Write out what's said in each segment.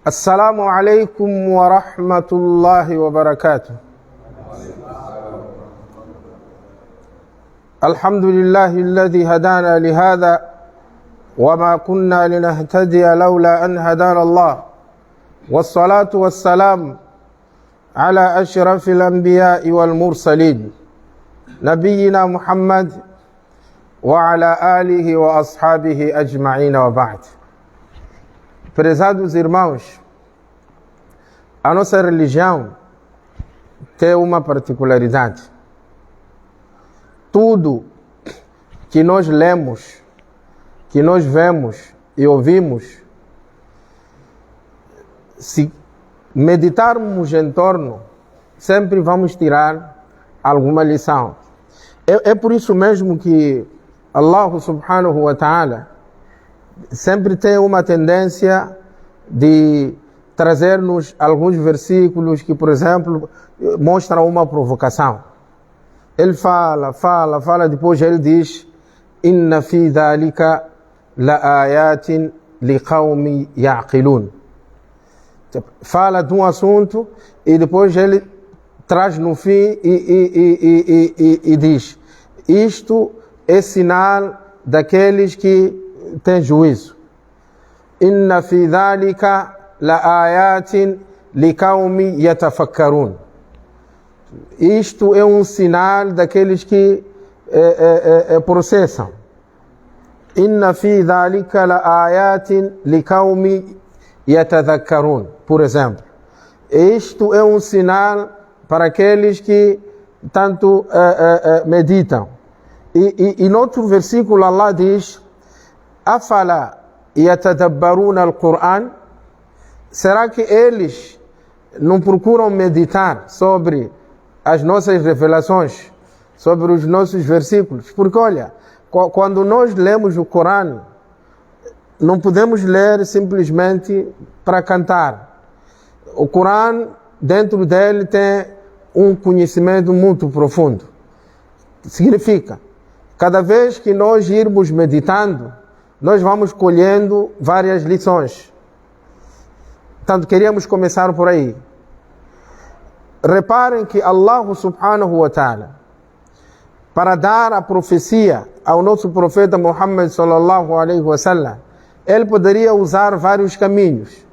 السلام عليكم ورحمة الله وبركاته. الحمد لله الذي هدانا لهذا وما كنا لنهتدي لولا أن هدانا الله، والصلاة والسلام على أشرف الأنبياء والمرسلين نبينا محمد وعلى آله وأصحابه أجمعين وبعد. Prezados irmãos, a nossa religião tem uma particularidade. Tudo que nós lemos, que nós vemos e ouvimos, se meditarmos em torno, sempre vamos tirar alguma lição. É por isso mesmo que Allah subhanahu wa ta'ala sempre tem uma tendência de trazer-nos alguns versículos que, por exemplo, mostram uma provocação. Ele fala, depois ele diz: Inna fi dhalika la ayatin li qawmi ya'qilun. Fala de um assunto e depois ele traz no fim e diz: isto é sinal daqueles que têm juízo. Inna fi dhalika la ayatin li qawmi yatafakkarun. Isto é um sinal daqueles que processam. Inna fi dhalika la ayatin li qawmi yatadhakkarun. Por exemplo, isto é um sinal para aqueles que tanto meditam. E no outro versículo Allah diz: Afala yatadabbaruna al-Qur'an. Será que eles não procuram meditar sobre as nossas revelações, sobre os nossos versículos? Porque olha, quando nós lemos o Corão, não podemos ler simplesmente para cantar. O Corão, dentro dele, tem um conhecimento muito profundo. Significa, cada vez que nós irmos meditando, nós vamos colhendo várias lições. Portanto, queríamos começar por aí. Reparem que Allah subhanahu wa ta'ala, para dar a profecia ao nosso profeta Muhammad sallallahu alaihi wasallam, ele poderia usar vários caminhos.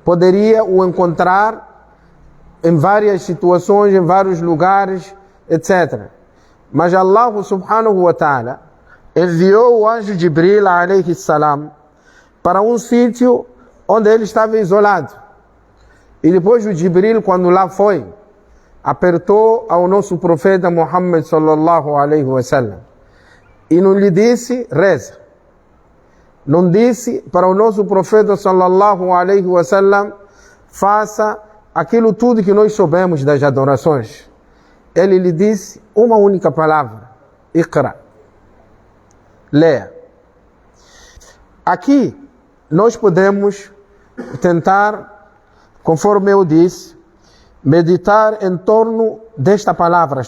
Poderia o encontrar em várias situações, em vários lugares, etc. Mas Allah subhanahu wa ta'ala enviou o anjo Jibril alayhi salam para um sítio onde ele estava isolado. E depois o Jibril, quando lá foi, apertou ao nosso profeta Muhammad sallallahu alaihi wasallam e não lhe disse: reza. Não disse para o nosso profeta sallallahu alaihi wasallam: faça aquilo tudo que nós soubemos das adorações. Ele lhe disse uma única palavra: Iqra. Leia. Aqui nós podemos tentar, conforme eu disse, meditar em torno desta palavra.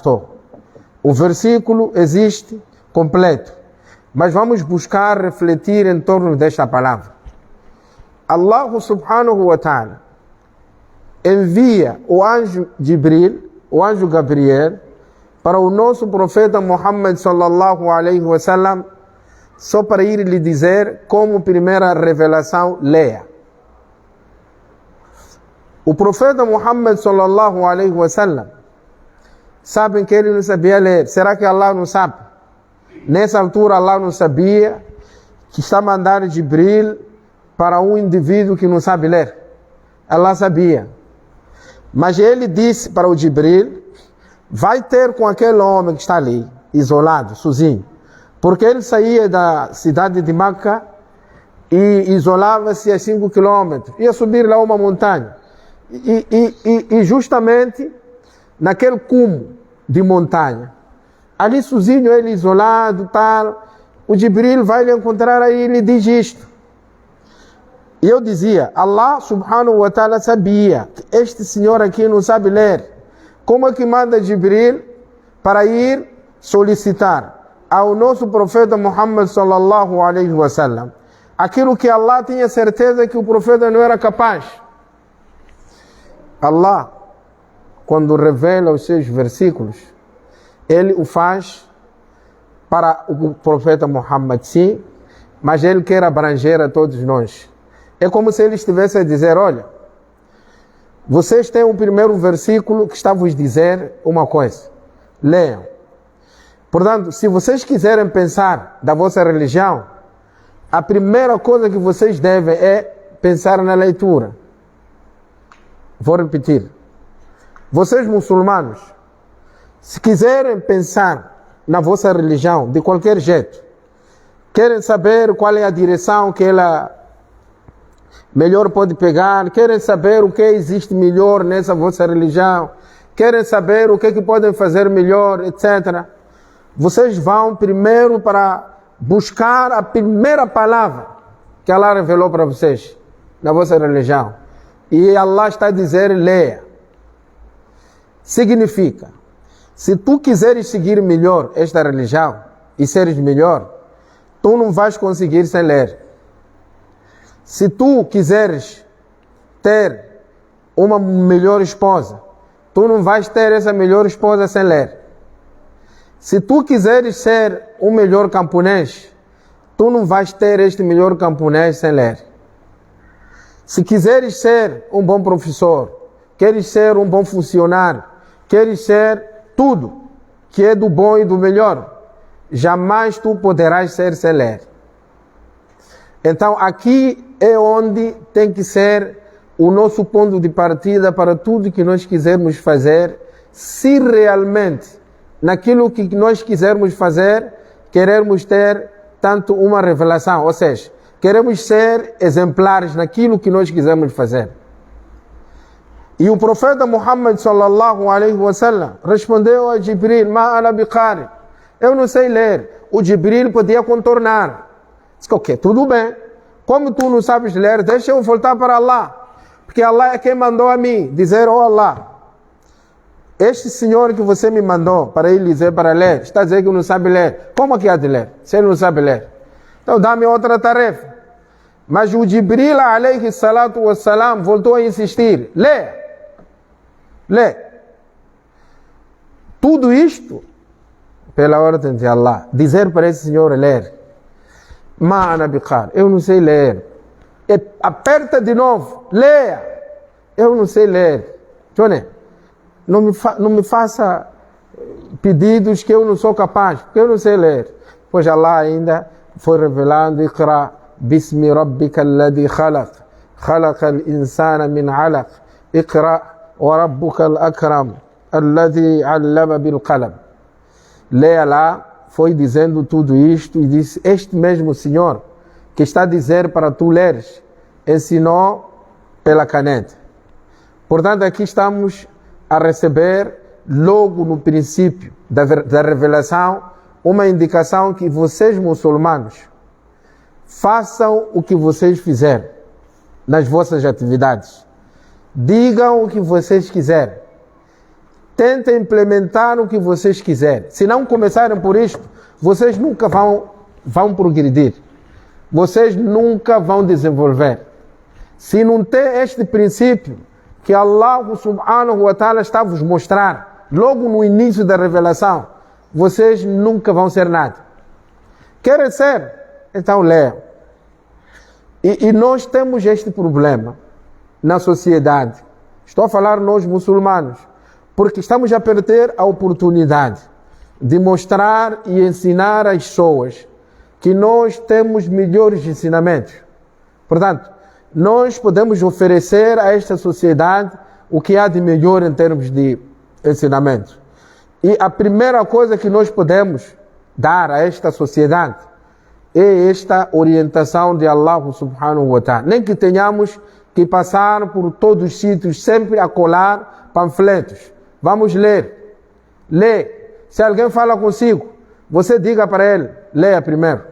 O versículo existe completo, mas vamos buscar refletir em torno desta palavra. Allah subhanahu wa ta'ala envia o anjo Jibril, o anjo Gabriel, para o nosso profeta Muhammad sallallahu alaihi wasallam, só para ir lhe dizer como primeira revelação: leia. O profeta Muhammad sallallahu alaihi wasallam, sabem que ele não sabia ler. Será que Allah não sabe? Nessa altura Allah não sabia que está mandando Jibril para um indivíduo que não sabe ler. Allah sabia. Mas ele disse para o Jibril: vai ter com aquele homem que está ali, isolado, sozinho. Porque ele saía da cidade de Meca e isolava-se a 5 quilômetros. Ia subir lá uma montanha. E justamente naquele cume de montanha, ali sozinho, ele isolado, tal, o Jibril vai lhe encontrar aí e lhe diz isto. E eu dizia: Allah subhanahu wa ta'ala sabia que este senhor aqui não sabe ler. Como é que manda Jibril para ir solicitar ao nosso profeta Muhammad sallallahu alaihi wasallam aquilo que Allah tinha certeza que o profeta não era capaz? Allah, quando revela os seus versículos, Ele o faz para o profeta Muhammad, sim, mas Ele quer abranger a todos nós. É como se Ele estivesse a dizer, olha, vocês têm o primeiro versículo que está a vos dizer uma coisa. Leiam. Portanto, se vocês quiserem pensar da vossa religião, a primeira coisa que vocês devem é pensar na leitura. Vou repetir. Vocês muçulmanos, se quiserem pensar na vossa religião de qualquer jeito, querem saber qual é a direção que ela melhor pode pegar, querem saber o que existe melhor nessa vossa religião, querem saber o que podem fazer melhor, etc. Vocês vão primeiro para buscar a primeira palavra que Allah revelou para vocês na vossa religião. E Allah está a dizer, leia. Significa, se tu quiseres seguir melhor esta religião e seres melhor, tu não vais conseguir sem ler. Se tu quiseres ter uma melhor esposa, tu não vais ter essa melhor esposa sem ler. Se tu quiseres ser um melhor camponês, tu não vais ter este melhor camponês sem ler. Se quiseres ser um bom professor, queres ser um bom funcionário, queres ser tudo que é do bom e do melhor, jamais tu poderás ser sem ler. Então aqui é onde tem que ser o nosso ponto de partida para tudo que nós quisermos fazer, se realmente naquilo que nós quisermos fazer, queremos ter tanto uma revelação, ou seja, queremos ser exemplares naquilo que nós quisermos fazer. E o profeta Muhammad sallallahu alaihi wasallam respondeu a Jibril, ma ana biqari, eu não sei ler. O Jibril podia contornar. Disse, ok, tudo bem. Como tu não sabes ler, deixa eu voltar para Allah. Porque Allah é quem mandou a mim dizer, oh Allah, este senhor que você me mandou para ele dizer para ler, está a dizer que não sabe ler. Como que há de ler? Se ele não sabe ler. Então dá-me outra tarefa. Mas o Jibril alaihi salatu wassalam voltou a insistir. Lê. Lê. Tudo isto pela ordem de Allah. Dizer para esse senhor ler. Ma ana biqar. Eu não sei ler. E aperta de novo. Leia. Eu não sei ler. Johnny, não me faça pedidos que eu não sou capaz, porque eu não sei ler. Pois Allah ainda foi revelando, Iqra bismi rabbika alladhi khalaq, khalaqa al-insana min alaq, Iqra wa rabbuka al-akram, alladhi allama bil qalam. Leia lá, foi dizendo tudo isto e disse, este mesmo Senhor que está a dizer para tu leres, ensinou pela caneta. Portanto, aqui estamos a receber, logo no princípio da revelação, uma indicação que vocês muçulmanos façam o que vocês fizerem nas vossas atividades. Digam o que vocês quiserem. Tentem implementar o que vocês quiserem. Se não começarem por isto, vocês nunca vão progredir. Vocês nunca vão desenvolver. Se não tem este princípio que Allah subhanahu wa ta'ala está a vos mostrar logo no início da revelação, vocês nunca vão ser nada. Querem ser? Então leiam. E nós temos este problema na sociedade. Estou a falar nós muçulmanos, porque estamos a perder a oportunidade de mostrar e ensinar às pessoas que nós temos melhores ensinamentos. Portanto, nós podemos oferecer a esta sociedade o que há de melhor em termos de ensinamento. E a primeira coisa que nós podemos dar a esta sociedade é esta orientação de Allah subhanahu wa ta'ala. Nem que tenhamos que passar por todos os sítios, sempre a colar panfletos. Vamos ler. Lê. Se alguém fala consigo, você diga para ele, leia primeiro.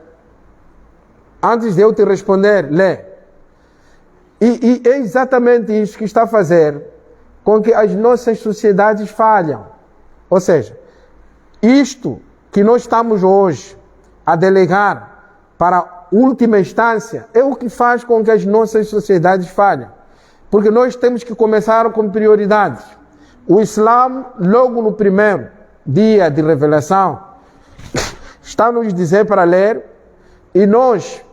Antes de eu te responder, lê. E é exatamente isso que está a fazer com que as nossas sociedades falham. Ou seja, isto que nós estamos hoje a delegar para a última instância é o que faz com que as nossas sociedades falhem. Porque nós temos que começar com prioridades. O Islã, logo no primeiro dia de revelação, está a nos dizer para ler, e nós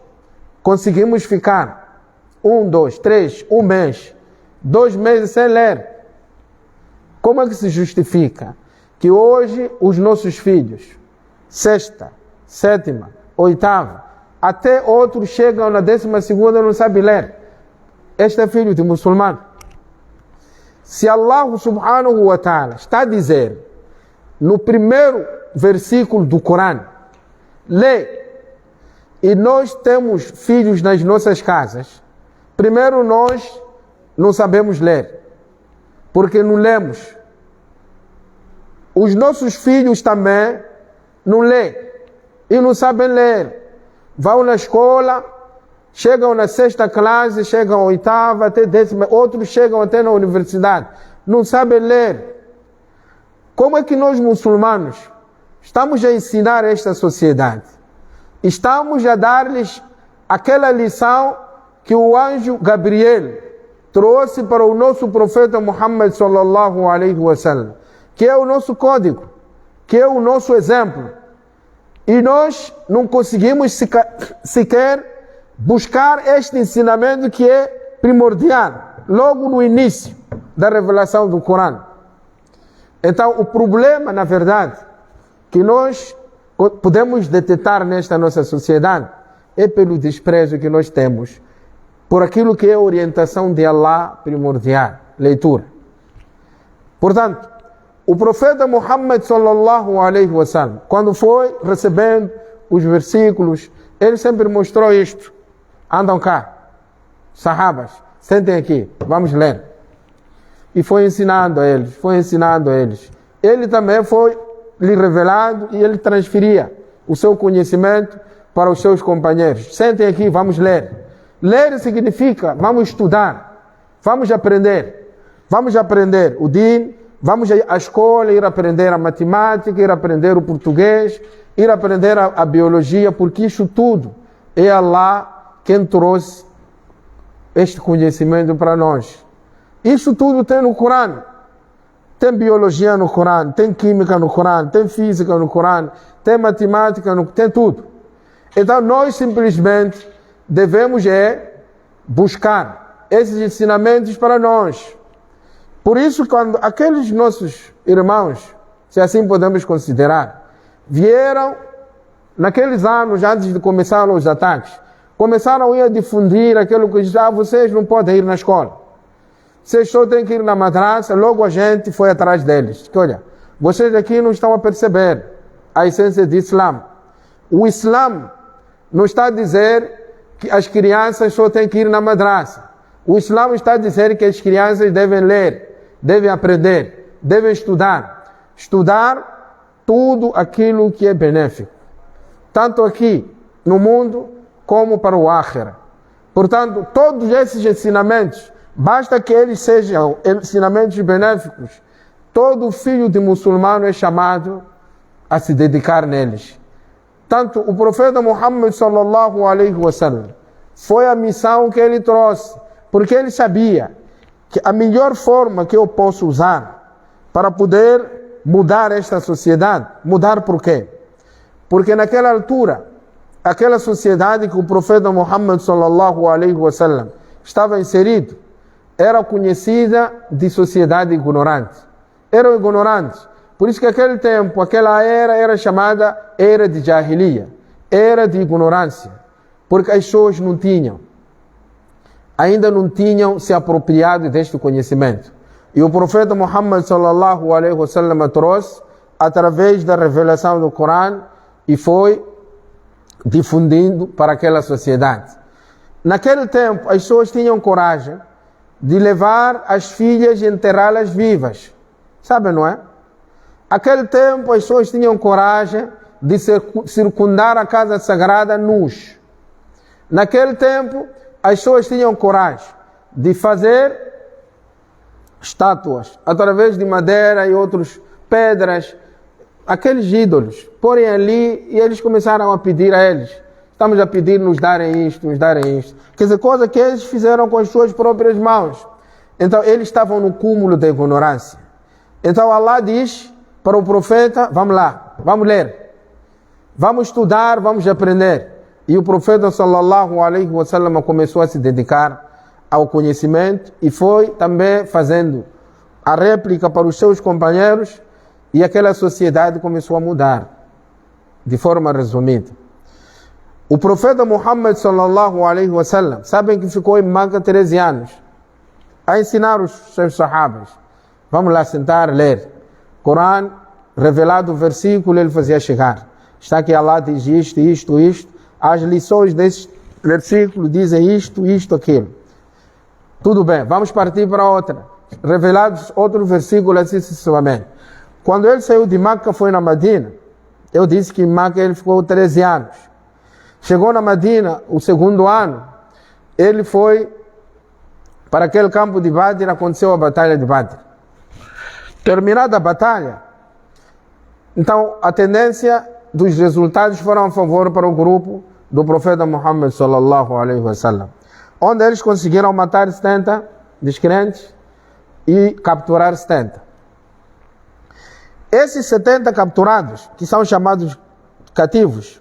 conseguimos ficar 1, 2, 3, 1 mês, 2 meses sem ler. Como é que se justifica que hoje os nossos filhos, 6ª, 7ª, 8ª, até outros chegam na 12ª e não sabem ler? Este é filho de muçulmano. Se Allah subhanahu wa ta'ala está a dizer no primeiro versículo do Corão, lê, e nós temos filhos nas nossas casas, primeiro nós não sabemos ler, porque não lemos. Os nossos filhos também não lêem e não sabem ler. Vão na escola, chegam na 6ª classe, chegam à 8ª, até 10ª, outros chegam até na universidade, não sabem ler. Como é que nós muçulmanos estamos a ensinar esta sociedade? Estamos a dar-lhes aquela lição que o anjo Gabriel trouxe para o nosso profeta Muhammad sallallahu alaihi wasallam, que é o nosso código, que é o nosso exemplo. E nós não conseguimos sequer buscar este ensinamento que é primordial, logo no início da revelação do Corão. Então, o problema, na verdade, que nós podemos detectar nesta nossa sociedade é pelo desprezo que nós temos por aquilo que é a orientação de Allah primordial, leitura. Portanto, o profeta Muhammad sallallahu alaihi wasallam, quando foi recebendo os versículos, ele sempre mostrou isto. Andam cá, sahabas, sentem aqui, vamos ler. E foi ensinando a eles, foi ensinando a eles. Ele também foi lhe revelado e ele transferia o seu conhecimento para os seus companheiros. Sentem aqui, vamos ler. Ler significa, vamos estudar, vamos aprender o din, vamos à escola, ir aprender a matemática, ir aprender o português, ir aprender a biologia, porque isso tudo é Allah quem trouxe este conhecimento para nós. Isso tudo tem no Corão. Tem biologia no Corão, tem química no Corão, tem física no Corão, tem matemática, tem tudo. Então nós simplesmente devemos buscar esses ensinamentos para nós. Por isso, quando aqueles nossos irmãos, se assim podemos considerar, vieram naqueles anos antes de começar os ataques, começaram a ir a difundir aquilo que diz, vocês não podem ir na escola, vocês só têm que ir na madraça. Logo a gente foi atrás deles, que olha, vocês aqui não estão a perceber a essência do Islã. O Islã não está a dizer que as crianças só têm que ir na madraça. O Islã está a dizer que as crianças devem ler, devem aprender, devem estudar tudo aquilo que é benéfico, tanto aqui no mundo como para o Akhira. Portanto, todos esses ensinamentos, basta que eles sejam ensinamentos benéficos, todo filho de muçulmano é chamado a se dedicar neles. Tanto o profeta Muhammad sallallahu alaihi wasallam foi a missão que ele trouxe, porque ele sabia que a melhor forma que eu posso usar para poder mudar esta sociedade, mudar por quê? Porque naquela altura, aquela sociedade que o profeta Muhammad sallallahu alaihi wasallam estava inserido, era conhecida de sociedade ignorante. Eram ignorantes. Por isso que aquele tempo, aquela era chamada era de Jahiliya, era de ignorância. Porque as pessoas ainda não tinham se apropriado deste conhecimento. E o profeta Muhammad sallallahu alaihi wasallam trouxe através da revelação do Corão e foi difundindo para aquela sociedade. Naquele tempo, as pessoas tinham coragem de levar as filhas e enterrá-las vivas. Sabe, não é? Aquele tempo, as pessoas tinham coragem de circundar a casa sagrada nus. Naquele tempo, as pessoas tinham coragem de fazer estátuas através de madeira e outras pedras, aqueles ídolos, porem ali, e eles começaram a pedir a eles, estamos a pedir nos darem isto, nos darem isto. Quer dizer, coisa que eles fizeram com as suas próprias mãos. Então eles estavam no cúmulo da ignorância. Então Allah diz para o profeta, vamos lá, vamos ler, vamos estudar, vamos aprender. E o profeta sallallahu alaihi wasallam começou a se dedicar ao conhecimento e foi também fazendo a réplica para os seus companheiros, e aquela sociedade começou a mudar, de forma resumida. O profeta Muhammad sallallahu alaihi wasallam, sabem que ficou em Meca 13 anos, a ensinar os seus sahabas. Vamos lá sentar, ler. Corão, revelado o versículo, ele fazia chegar. Está que Allah diz isto. As lições desse versículo dizem isto, aquilo. Tudo bem, vamos partir para outra. Revelados outro versículo, assim sucessivamente. Quando ele saiu de Meca, foi na Medina. Eu disse que em Meca ele ficou 13 anos. Chegou na Medina, o segundo ano, ele foi para aquele campo de Badr, aconteceu a batalha de Badr. Terminada a batalha, então a tendência dos resultados foram a favor para o grupo do profeta Muhammad sallallahu alaihi wasallam, onde eles conseguiram matar 70 descrentes e capturar 70. Esses 70 capturados, que são chamados cativos,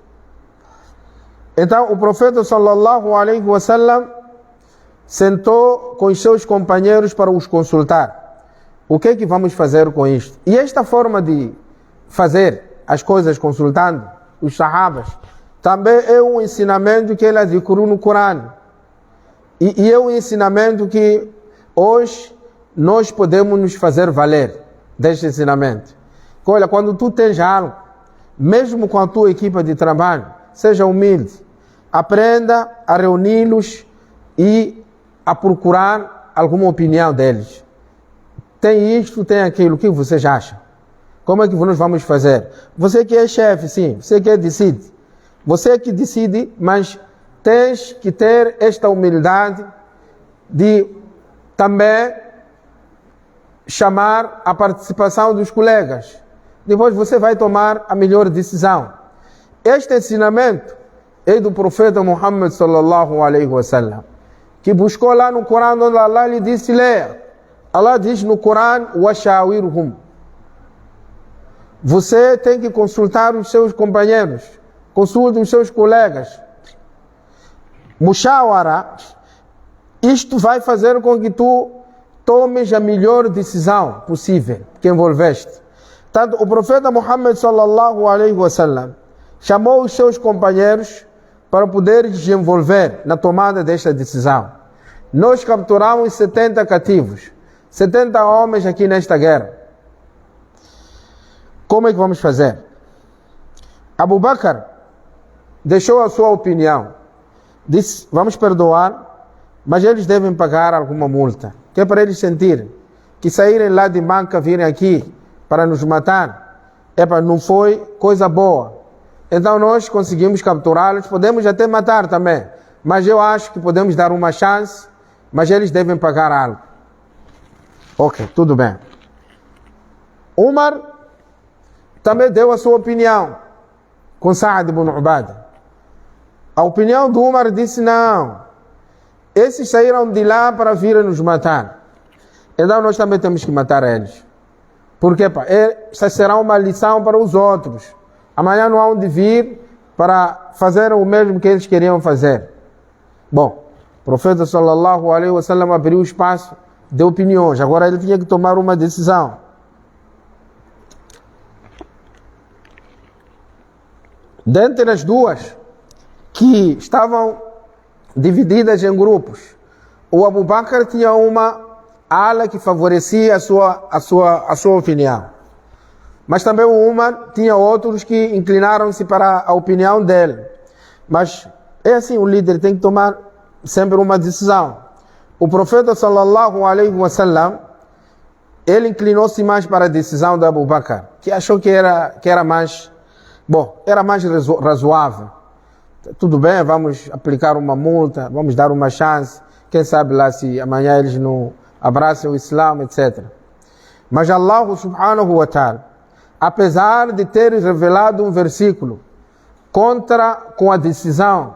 então o profeta sallallahu alaihi wasallam sentou com os seus companheiros para os consultar. O que é que vamos fazer com isto? E esta forma de fazer as coisas consultando os sahabas também é um ensinamento que ele adquiriu no Corão. E é um ensinamento que hoje nós podemos nos fazer valer deste ensinamento. Olha, quando tu tens algo, mesmo com a tua equipa de trabalho, seja humilde, aprenda a reuni-los e a procurar alguma opinião deles. Tem isto, tem aquilo, o que vocês acham? Como é que nós vamos fazer? Você que é chefe, sim, você que decide. Você que decide, mas tens que ter esta humildade de também chamar a participação dos colegas. Depois você vai tomar a melhor decisão. Este ensinamento é do profeta Muhammad sallallahu alaihi wasallam, que buscou lá no Corão, onde Allah lhe disse, leia. Allah diz no Corão, وَشَاوِرْهُمْ. Você tem que consultar os seus companheiros, consulte os seus colegas. Mushawara, isto vai fazer com que tu tomes a melhor decisão possível que envolveste. Tanto o profeta Muhammad sallallahu alaihi wasallam chamou os seus companheiros para poder desenvolver na tomada desta decisão. Nós capturamos 70 cativos, 70 homens aqui nesta guerra. Como é que vamos fazer? Abu Bakr deixou a sua opinião. Disse, vamos perdoar, mas eles devem pagar alguma multa. Que é para eles sentirem que saírem lá de Meca, virem aqui para nos matar. Não foi coisa boa. Então nós conseguimos capturá-los, podemos até matar também. Mas eu acho que podemos dar uma chance, mas eles devem pagar algo. Ok, tudo bem. Umar também deu a sua opinião com Sa'ad ibn Ubadah. A opinião do Umar disse, não, esses saíram de lá para vir nos matar. Então nós também temos que matar eles. Porque esta será uma lição para os outros. Amanhã não há onde vir para fazer o mesmo que eles queriam fazer. Bom, o profeta sallallahu alaihi wasallam abriu espaço de opiniões. Agora ele tinha que tomar uma decisão. Dentre as duas que estavam divididas em grupos, o Abu Bakr tinha uma ala que favorecia a sua opinião. Mas também o Umar tinha outros que inclinaram-se para a opinião dele. Mas é assim, o líder tem que tomar sempre uma decisão. O profeta sallallahu alaihi wasallam, ele inclinou-se mais para a decisão de Abu Bakr, que achou que era mais, era mais razoável. Tudo bem, vamos aplicar uma multa, vamos dar uma chance, quem sabe lá se amanhã eles não abraçam o Islã, etc. Mas Allah subhanahu wa ta'ala, apesar de ter revelado um versículo com a decisão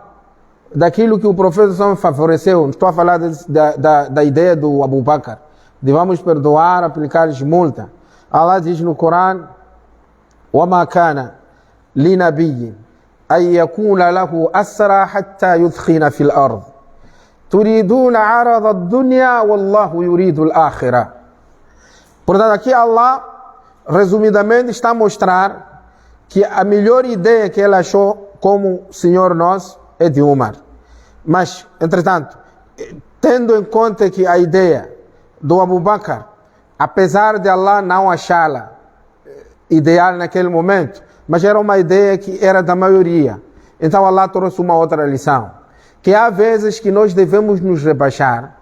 daquilo que o profeta favoreceu, não estou a falar da ideia do Abu Bakr, devamos perdoar, aplicar-lhes multa. Allah diz no Corão: وَمَا كَانَ لِنَبِيٍّ أَنْ يَكُونَ لَهُ أَسْرَى حَتَّى يُثْخِنَ فِي الْأَرْضِ تُرِيدُونَ عَرَضَ الدُّنْيَا وَاللَّهُ يُرِيدُ الْآخِرَةَ. Portanto, aqui Allah, resumidamente, está a mostrar que a melhor ideia que ele achou como Senhor nosso é de Umar. Mas, entretanto, tendo em conta que a ideia do Abu Bakr, apesar de Allah não achá-la ideal naquele momento, mas era uma ideia que era da maioria. Então Allah trouxe uma outra lição, que há vezes que nós devemos nos rebaixar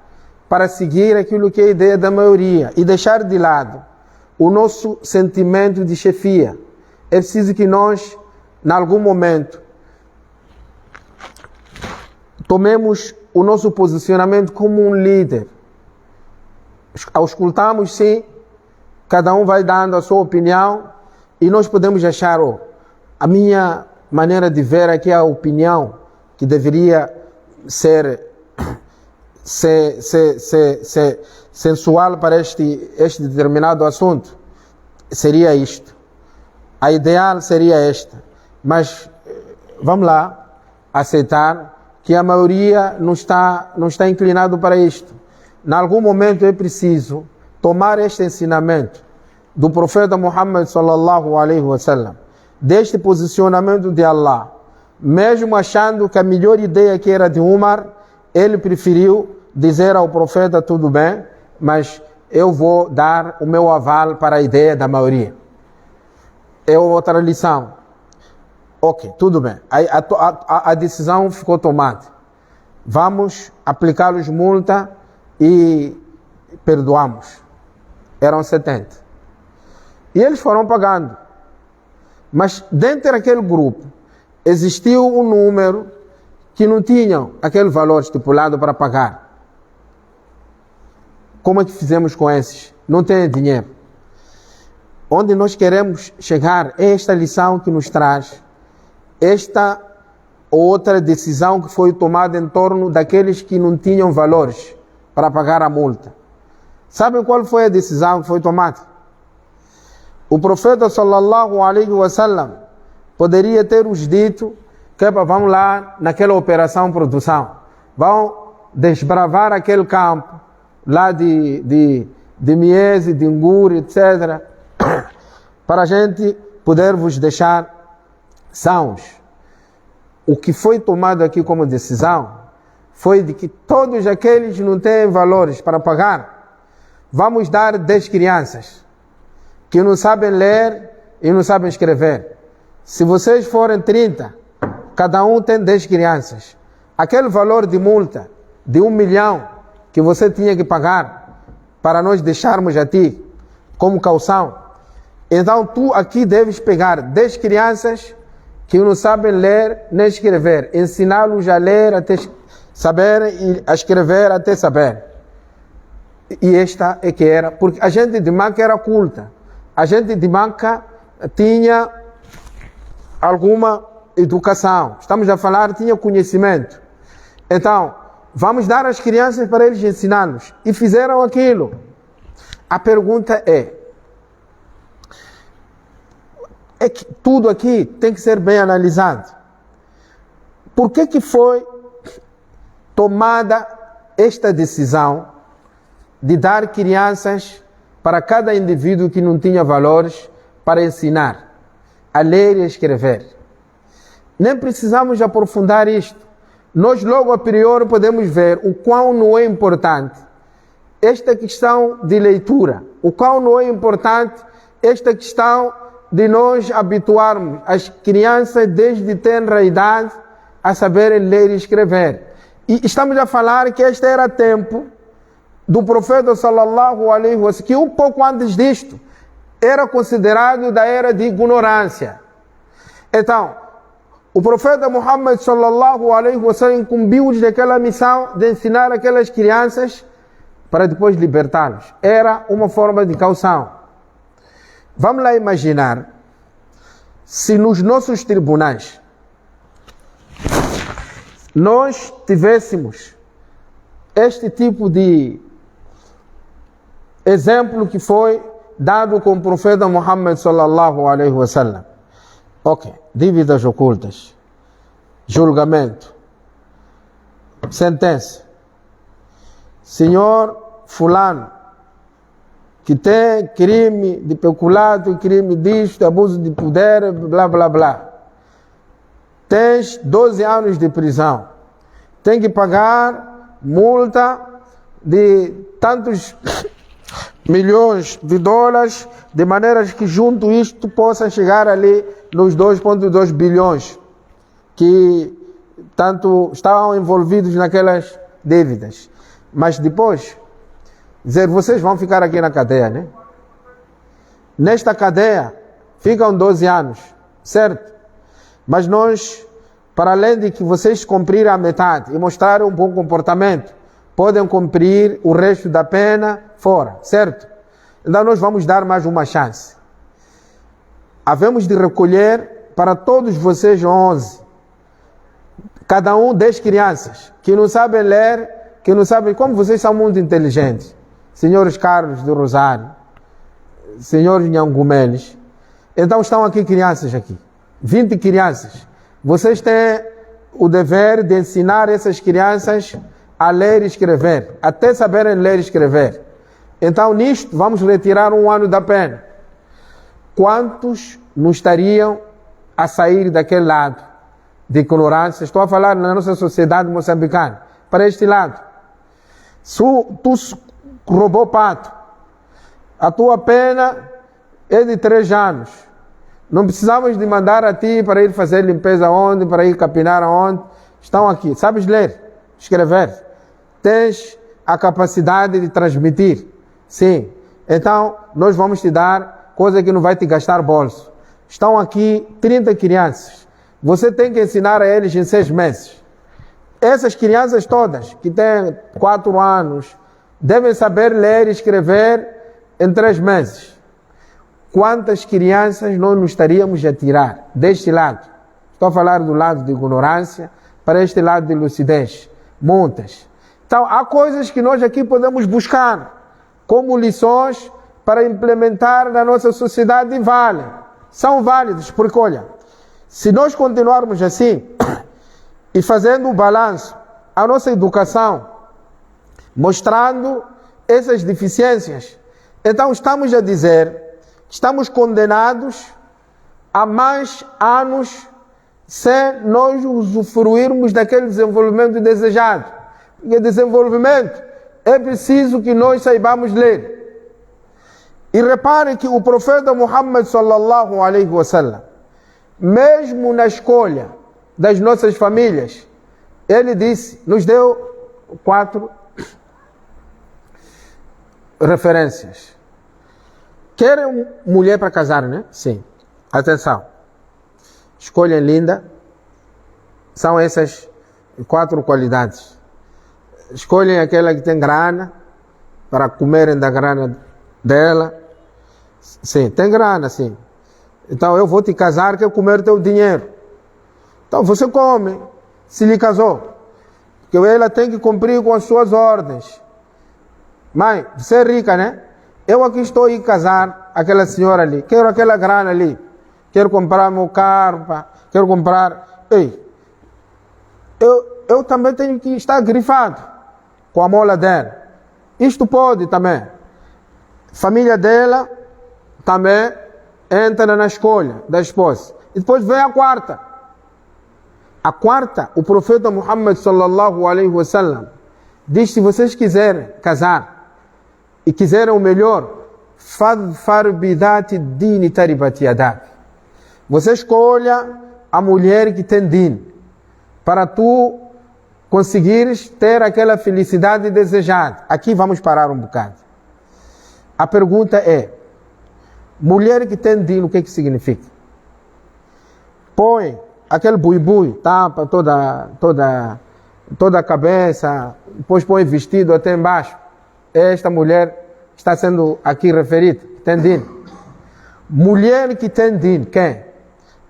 para seguir aquilo que é a ideia da maioria e deixar de lado o nosso sentimento de chefia. É preciso que nós, em algum momento, tomemos o nosso posicionamento como um líder. Auscultamos, sim, cada um vai dando a sua opinião e nós podemos achar, a minha maneira de ver aqui é a opinião que deveria ser sensual para este determinado assunto. Seria isto. A ideal seria esta. Mas vamos lá aceitar que a maioria não está inclinado para isto. Em algum momento é preciso tomar este ensinamento do profeta Muhammad sallallahu alaihi wasallam, deste posicionamento de Allah, mesmo achando que a melhor ideia que era de Umar, ele preferiu dizer ao profeta: tudo bem, mas eu vou dar o meu aval para a ideia da maioria. É outra lição. Ok, tudo bem. A decisão ficou tomada. Vamos aplicá-los multa e perdoamos. Eram 70. E eles foram pagando. Mas dentro daquele grupo existiu um número que não tinham aquele valor estipulado para pagar. Como é que fizemos com esses? Não têm dinheiro. Onde nós queremos chegar é esta lição que nos traz esta outra decisão que foi tomada em torno daqueles que não tinham valores para pagar a multa. Sabem qual foi a decisão que foi tomada? O profeta sallallahu alaihi wasallam poderia ter os dito que vamos lá naquela operação produção, vão desbravar aquele campo lá de Miese, de Nguri, etc., para a gente poder vos deixar sãos. O que foi tomado aqui como decisão foi de que todos aqueles que não têm valores para pagar, vamos dar 10 crianças que não sabem ler e não sabem escrever. Se vocês forem 30, cada um tem 10 crianças. Aquele valor de multa de 1 milhão que você tinha que pagar para nós deixarmos a ti como caução, então tu aqui deves pegar 10 crianças que não sabem ler nem escrever, ensiná-los a ler até saber e a escrever até saber. E esta é que era, porque a gente de Meca era culta, a gente de Meca tinha alguma educação, estamos a falar, tinha conhecimento. Então, vamos dar às crianças para eles ensiná-los. E fizeram aquilo. A pergunta é que tudo aqui tem que ser bem analisado. Por que foi tomada esta decisão de dar crianças para cada indivíduo que não tinha valores para ensinar a ler e a escrever? Nem precisamos aprofundar isto. Nós logo a priori podemos ver o quão não é importante esta questão de leitura, o quão não é importante esta questão de nós habituarmos as crianças desde tenra idade a saberem ler e escrever. E estamos a falar que este era tempo do profeta sallallahu alaihi wasallam, que um pouco antes disto era considerado da era de ignorância. Então, o profeta Muhammad sallallahu alaihi wasallam incumbiu-os daquela missão de ensinar aquelas crianças para depois libertá-los. Era uma forma de caução. Vamos lá imaginar se nos nossos tribunais nós tivéssemos este tipo de exemplo que foi dado com o profeta Muhammad sallallahu alaihi wasallam. Ok, dívidas ocultas, julgamento, sentença. Senhor fulano, que tem crime de peculato, crime disto, abuso de poder, blá blá blá. Tens 12 anos de prisão. Tem que pagar multa de tantos milhões de dólares, de maneiras que junto isto possa chegar ali nos 2,2 bilhões que tanto estavam envolvidos naquelas dívidas. Mas depois, dizer, vocês vão ficar aqui na cadeia, né? Nesta cadeia ficam 12 anos, certo? Mas nós, para além de que vocês cumprirem a metade e mostrarem um bom comportamento, podem cumprir o resto da pena fora, certo? Então nós vamos dar mais uma chance. Havemos de recolher para todos vocês 11, cada um 10 crianças, que não sabem ler, que não sabem, como vocês são muito inteligentes, senhores Carlos do Rosário, senhores Nhangumeles, então estão aqui crianças aqui, 20 crianças. Vocês têm o dever de ensinar essas crianças a ler e escrever, até saberem ler e escrever. Então nisto vamos retirar 1 ano da pena. Quantos não estariam a sair daquele lado de ignorância? Estou a falar na nossa sociedade moçambicana, para este lado. Se tu roubou pato, a tua pena é de 3 anos. Não precisamos de mandar a ti para ir fazer limpeza onde, para ir capinar aonde. Estão aqui. Sabes ler, escrever. Tens a capacidade de transmitir. Sim. Então, nós vamos te dar coisa que não vai te gastar bolso. Estão aqui 30 crianças. Você tem que ensinar a eles em 6 meses. Essas crianças todas, que têm 4 anos, devem saber ler e escrever em 3 meses. Quantas crianças nós nos estaríamos a tirar deste lado? Estou a falar do lado de ignorância para este lado de lucidez. Muitas. Então, há coisas que nós aqui podemos buscar como lições para implementar na nossa sociedade e valem. São válidas, porque olha, se nós continuarmos assim e fazendo o balanço, a nossa educação, mostrando essas deficiências, então estamos a dizer, estamos condenados a mais anos sem nós usufruirmos daquele desenvolvimento desejado. Porque desenvolvimento é preciso que nós saibamos ler. E reparem que o profeta Muhammad sallallahu alaihi wasallam, mesmo na escolha das nossas famílias, ele disse, nos deu 4 referências. Querem mulher para casar, né? Sim. Atenção. Escolhem linda. São essas 4 qualidades. Escolhem aquela que tem grana, para comerem da grana dela. Sim, tem grana, sim. Então eu vou te casar, quero comer teu dinheiro. Então você come, se lhe casou. Porque ela tem que cumprir com as suas ordens. Mãe, você é rica, né? Eu aqui estou a ir casar aquela senhora ali. Quero aquela grana ali. Quero comprar meu carro, quero comprar... Ei, eu também tenho que estar grifado com a mola dela. Isto pode também. Família dela também entra na escolha da esposa. E depois vem a quarta. A quarta, o profeta Muhammad sallallahu alaihi wasallam diz, se vocês quiserem casar e quiserem o melhor, fadfar bidati dini taribati yadak. Você escolha a mulher que tem din, para tu conseguires ter aquela felicidade desejada. Aqui vamos parar um bocado. A pergunta é, mulher que tem din, o que significa? Põe aquele buibui, tapa toda a cabeça, depois põe vestido até embaixo. Esta mulher está sendo aqui referida, que tem din. Mulher que tem din, quem?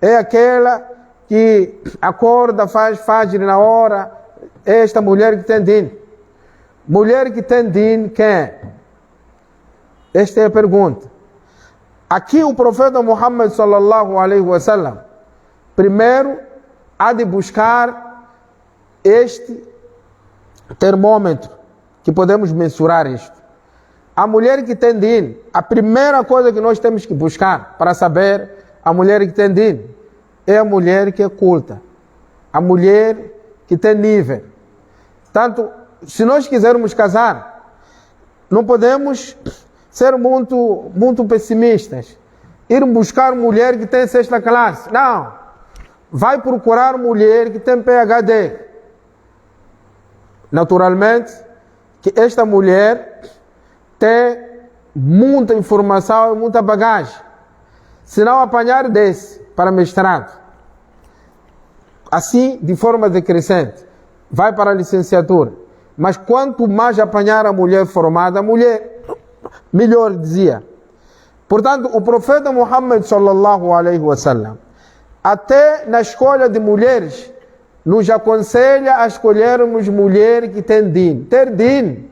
É aquela que acorda, faz fajr na hora. Esta mulher que tem din. Mulher que tem din, quem? Esta é a pergunta. Aqui o profeta Muhammad sallallahu alaihi wasallam, primeiro, há de buscar este termômetro, que podemos mensurar isto. A mulher que tem din, a primeira coisa que nós temos que buscar para saber a mulher que tem din, é a mulher que é culta, a mulher que tem nível. Tanto, se nós quisermos casar, não podemos ser muito pessimistas, ir buscar mulher que tem sexta classe. Não, vai procurar mulher que tem PhD. Naturalmente, que esta mulher tem muita informação e muita bagagem. Se não apanhar, desce para mestrado. Assim, de forma decrescente, vai para a licenciatura. Mas quanto mais apanhar a mulher formada, a mulher melhor, dizia. Portanto, o profeta Muhammad sallallahu alaihi wasallam, até na escolha de mulheres, nos aconselha a escolhermos mulher que tem din. Ter din,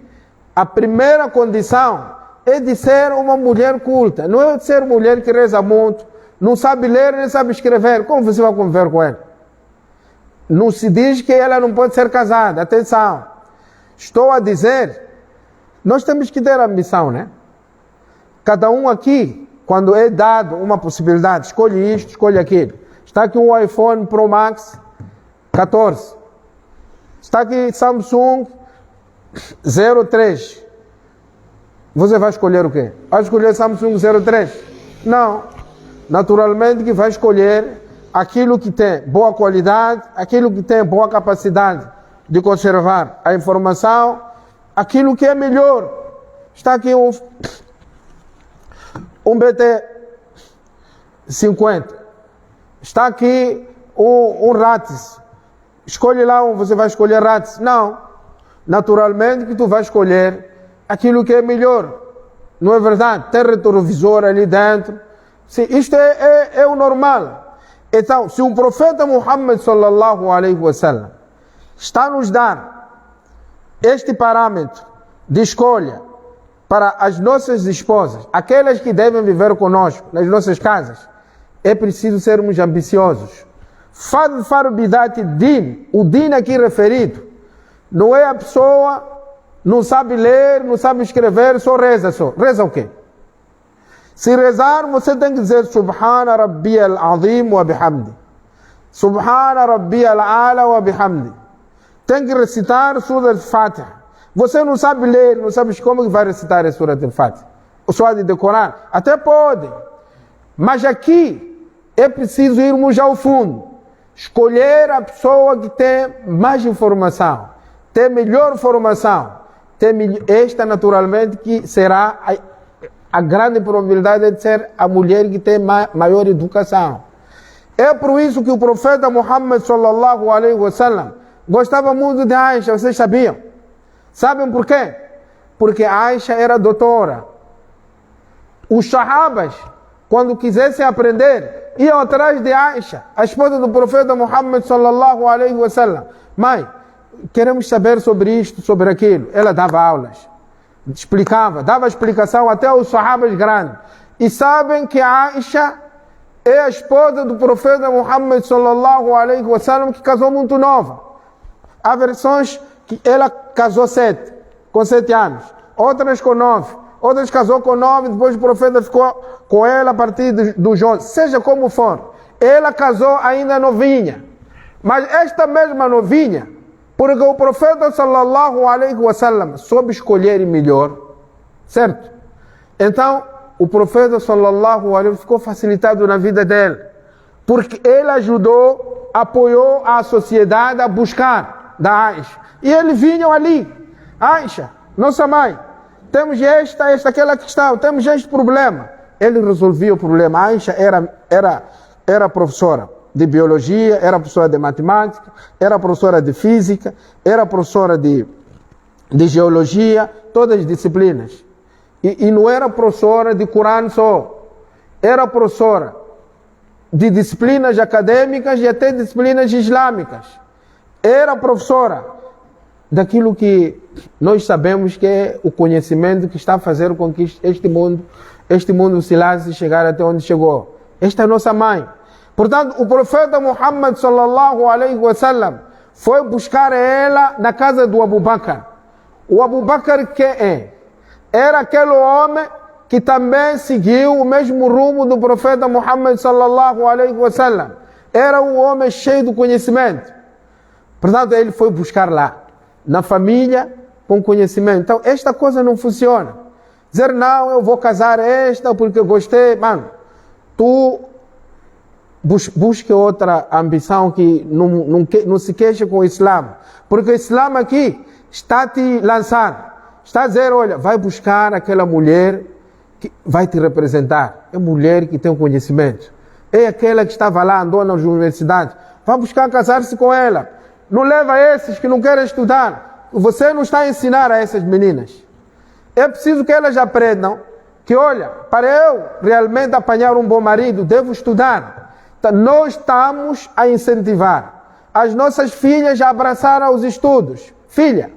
a primeira condição é de ser uma mulher culta. Não é de ser mulher que reza muito, não sabe ler nem sabe escrever. Como você vai conviver com ela? Não se diz que ela não pode ser casada. Atenção, estou a dizer, nós temos que ter ambição, né? Cada um aqui, quando é dado uma possibilidade, escolhe isto, escolhe aquilo. Está aqui um iPhone Pro Max 14. Está aqui Samsung 03. Você vai escolher o quê? Vai escolher Samsung 03? Não. Naturalmente que vai escolher aquilo que tem boa qualidade, aquilo que tem boa capacidade de conservar a informação, aquilo que é melhor. Está aqui um BT50. Está aqui um Ratis. Escolhe lá você vai escolher Ratis. Não. Naturalmente que tu vai escolher aquilo que é melhor. Não é verdade? Tem retrovisor ali dentro. Sim, isto é o normal. Então, se o profeta Muhammad sallallahu alaihi wasallam está a nos dar este parâmetro de escolha para as nossas esposas, aquelas que devem viver conosco nas nossas casas, é preciso sermos ambiciosos. Fadfar bidati din, o din aqui referido, não é a pessoa, não sabe ler, não sabe escrever, só reza só. Reza o quê? Se rezar, você tem que dizer Subhana Rabbiyal Azim wa bihamdi. Subhana Rabbiyal Ala wa bihamdi. Tem que recitar Surah Al-Fatiha. Você não sabe ler, não sabe como que vai recitar a Surah Al-Fatiha. Ou só de decorar? Até pode. Mas aqui é preciso irmos ao fundo. Escolher a pessoa que tem mais informação, tem melhor formação. Esta naturalmente que será a grande probabilidade de ser a mulher que tem maior educação. É por isso que o profeta Muhammad sallallahu alaihi wasallam gostava muito de Aisha, vocês sabiam? Sabem por quê? Porque Aisha era doutora. Os sahabas, quando quisessem aprender, iam atrás de Aisha, a esposa do profeta Muhammad sallallahu alaihi wasallam. Mãe, queremos saber sobre isto, sobre aquilo. Ela dava aulas. Explicava, dava explicação até aos sahabas grandes. E sabem que Aisha é a esposa do profeta Muhammad sallallahu alaihi wasallam, que casou muito nova. Há versões que ela casou com 7 anos, outras com 9, outras casou com 9, depois o profeta ficou com ela a partir dos 11. Seja como for, ela casou ainda novinha. Mas esta mesma novinha, porque o profeta sallallahu alaihi wasallam soube escolher melhor, certo? Então, o profeta sallallahu alaihi wasallam ficou facilitado na vida dele, porque ele ajudou, apoiou a sociedade a buscar da Aisha. E eles vinham ali, Aisha, nossa mãe, temos aquela questão, temos este problema. Ele resolvia o problema. Aisha era professora de biologia, era professora de matemática, era professora de física, era professora de geologia, todas as disciplinas. E não era professora de Corão só, era professora de disciplinas acadêmicas e até disciplinas islâmicas. Era professora daquilo que nós sabemos que é o conhecimento que está a fazer com que este mundo se lance e chegar até onde chegou. Esta é a nossa mãe. Portanto, o profeta Muhammad sallallahu alaihi wasallam foi buscar ela na casa do Abu Bakr. O Abu Bakr quem é? Era aquele homem que também seguiu o mesmo rumo do profeta Muhammad sallallahu alaihi wasallam. Era um homem cheio de conhecimento. Portanto, ele foi buscar lá, na família, com conhecimento. Então, esta coisa não funciona. Dizer, não, eu vou casar esta porque gostei. Mano, tu busque outra ambição que não se queixa com o Islã. Porque o Islã aqui está a te lançar. Está a dizer, olha, vai buscar aquela mulher que vai te representar. É mulher que tem conhecimento. É aquela que estava lá, andou nas universidades. Vai buscar casar-se com ela. Não leva esses que não querem estudar. Você não está a ensinar a essas meninas. É preciso que elas aprendam que, olha, para eu realmente apanhar um bom marido, devo estudar. Então, nós estamos a incentivar as nossas filhas a abraçar os estudos. Filha,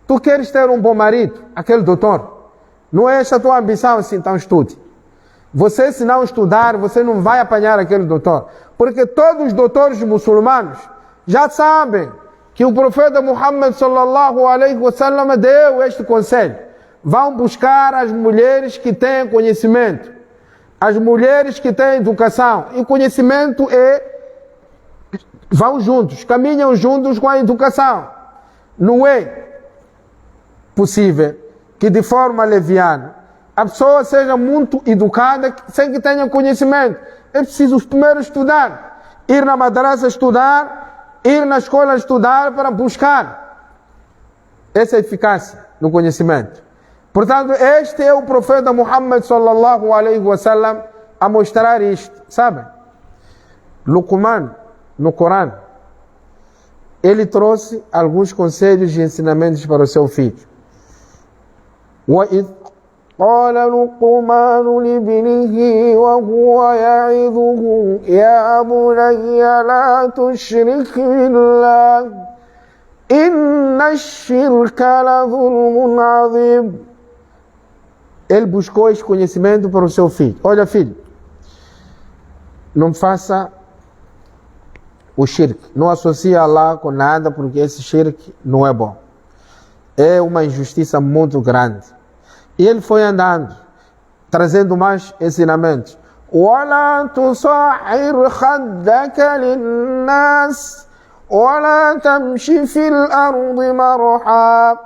tu queres ter um bom marido? Aquele doutor. Não é essa a tua ambição assim, então estude. Você, se não estudar, você não vai apanhar aquele doutor. Porque todos os doutores muçulmanos já sabem que o profeta Muhammad sallallahu alaihi wasallam deu este conselho. Vão buscar as mulheres que têm conhecimento. As mulheres que têm educação. E conhecimento vão juntos, caminham juntos com a educação. Não é possível que de forma leviana a pessoa seja muito educada sem que tenha conhecimento. É preciso primeiro estudar, ir na madraça estudar, ir na escola estudar para buscar essa eficácia no conhecimento. Portanto, este é o profeta Muhammad sallallahu alaihi wasallam a mostrar isto, sabe? Luqman, no Corão, ele trouxe alguns conselhos e ensinamentos para o seu filho. وَإِذْ قَالَ لُقْمَانُ لِابْنِهِ وَهُوَ يَعِظُهُ يَا بُنَيَّ لَا تُشْرِكْ بِاللَّهِ إِنَّ الشِّرْكَ لَظُلْمٌ عَظِيمٌ. Ele buscou esse conhecimento para o seu filho. Olha, filho, não faça o shirk. Não associe Allah com nada, porque esse shirk não é bom. É uma injustiça muito grande. E ele foi andando, trazendo mais ensinamentos. وَلَا تُصَعِّرْ خَدَّكَ لِلنَّاسِ وَلَا تَمْشِ فِي الْأَرْضِ مَرْحًا.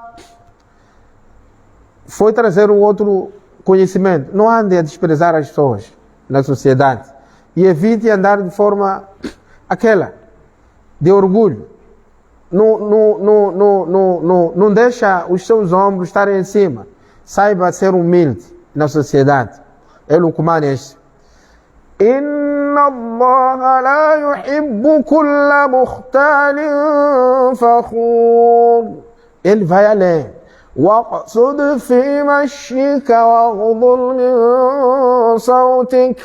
Foi trazer um outro conhecimento. Não ande a desprezar as pessoas na sociedade. E evite andar de forma aquela, de orgulho. Não deixa os seus ombros estarem em cima. Saiba ser humilde na sociedade. É Luqman este. Inna Allah la yuhibbu kulla mukhtalin fakhur. Ele vai além. وَاقْصُدْ فِي مَشْيِكَ وَاغْضُضْ مِنْ صَوْتِكَ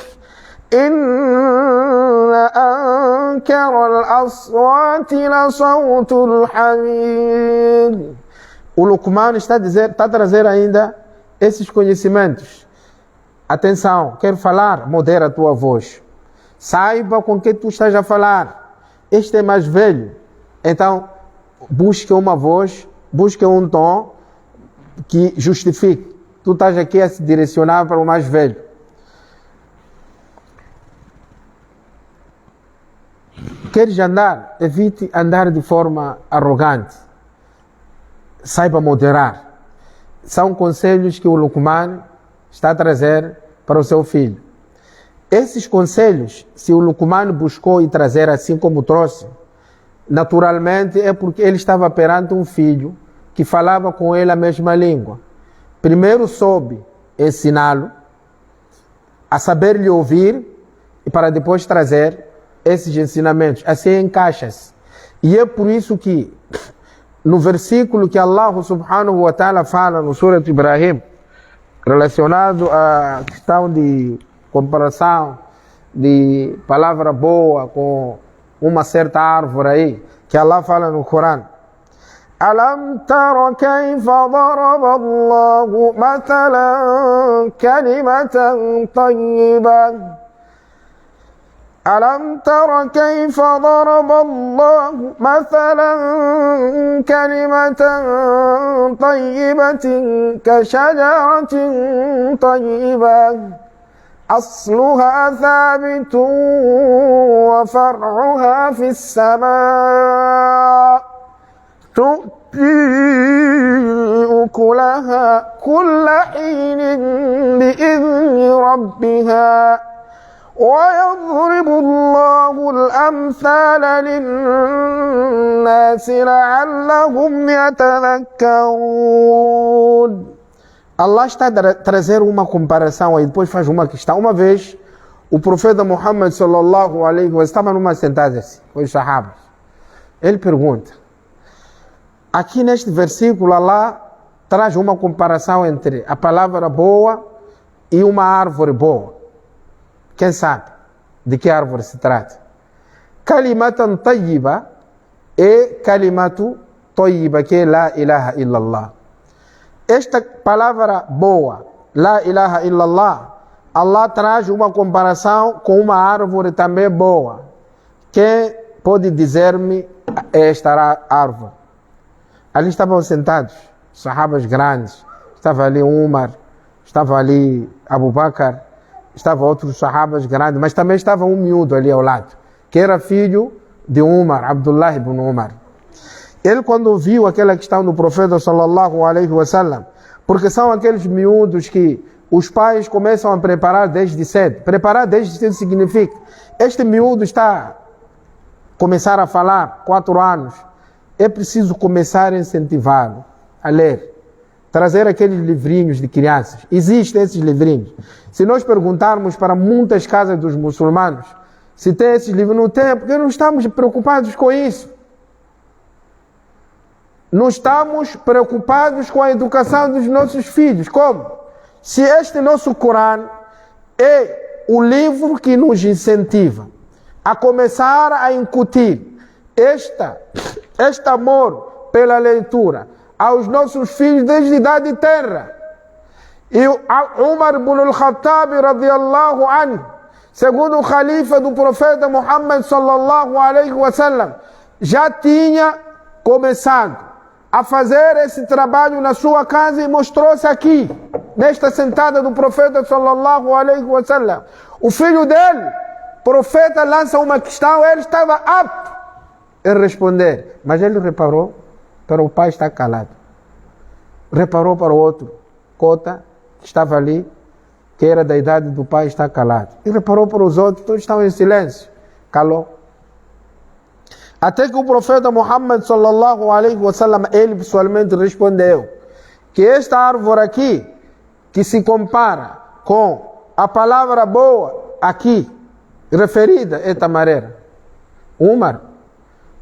إِنَّ أَنكَرَ الْأَصْوَاتِ لَصَوْتُ الْحَمِيرِ. O Luqman está a trazer ainda esses conhecimentos. Atenção, quero falar, modera a tua voz. Saiba com quem tu estás a falar. Este é mais velho. Então, busque uma voz, busque um tom que justifique. Tu estás aqui a se direcionar para o mais velho. Queres andar? Evite andar de forma arrogante. Saiba moderar. São conselhos que o Luqman está a trazer para o seu filho. Esses conselhos, se o Luqman buscou e trazer assim como trouxe, naturalmente é porque ele estava perante um filho que falava com ele a mesma língua. Primeiro soube ensiná-lo a saber lhe ouvir e para depois trazer esses ensinamentos. Assim encaixa-se. E é por isso que no versículo que Allah subhanahu wa ta'ala fala no Surah Ibrahim, relacionado à questão de comparação de palavra boa com uma certa árvore aí, que Allah fala no Corão. ألم تر كيف ضرب الله مثلا كلمة طيبة ألم تر كيف ضرب الله مثلا كلمة طيبة كشجرة طيبة أصلها ثابت وفرعها في السماء تؤتي أكلها كل حين بإذن ربها ويضرب الله الأمثال للناس لعلهم يتذكرون. Allah está a trazer uma comparação e depois faz uma questão. Uma vez, o profeta Muhammad sallallahu alaihi wa sallam estava numa sentada assim, com os sahabas. Ele pergunta, aqui neste versículo Allah traz uma comparação entre a palavra boa e uma árvore boa. Quem sabe de que árvore se trata? Kalimatan tayyiba e kalimatu tayyiba, que é la ilaha illallah. Esta palavra boa, la ilaha illallah, Allah traz uma comparação com uma árvore também boa. Quem pode dizer-me esta árvore? Ali estavam sentados sahabas grandes. Estava ali Umar, estava ali Abu Bakr, estavam outros sahabas grandes, mas também estava um miúdo ali ao lado, que era filho de Umar, Abdullah ibn Umar. Ele, quando viu aquela questão do profeta sallallahu alaihi wa sallam, porque são aqueles miúdos que os pais começam a preparar desde cedo. Preparar desde cedo significa, este miúdo está a começar a falar, 4 anos, é preciso começar a incentivá-lo a ler. Trazer aqueles livrinhos de crianças. Existem esses livrinhos. Se nós perguntarmos para muitas casas dos muçulmanos se tem esses livros, não tem, porque não estamos preocupados com isso. Não estamos preocupados com a educação dos nossos filhos. Como? Se este nosso Corão é o livro que nos incentiva a começar a incutir este amor pela leitura aos nossos filhos desde a idade terra. E Umar ibn al-Khattab radiyallahu anhu, segundo o califa do profeta Muhammad sallallahu alaihi wa sallam, já tinha começado a fazer esse trabalho na sua casa e mostrou-se aqui, nesta sentada do profeta sallallahu alaihi wa sallam. O filho dele, profeta, lança uma questão, ele estava apto em responder, mas ele reparou para o pai estar calado. Reparou para o outro cota que estava ali, que era da idade do pai, estar calado. E reparou para os outros, todos estavam em silêncio. Calou. Até que o profeta Muhammad sallallahu alaihi wa sallam, ele pessoalmente respondeu que esta árvore aqui, que se compara com a palavra boa aqui, referida é tamareira. Umar,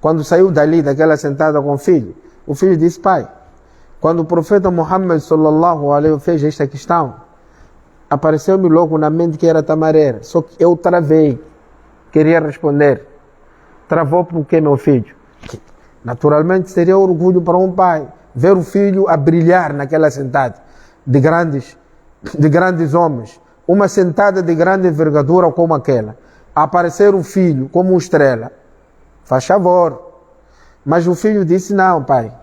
quando saiu dali, daquela sentada com o filho disse, pai, quando o profeta Muhammad sallallahu alaihi wa sallam fez esta questão, apareceu-me logo na mente que era tamareira, só que eu travei, queria responder. Travou porque meu filho? Naturalmente seria orgulho para um pai ver o filho a brilhar naquela sentada de grandes homens, uma sentada de grande envergadura como aquela, aparecer o filho como uma estrela, faz favor. Mas o filho disse, não, pai.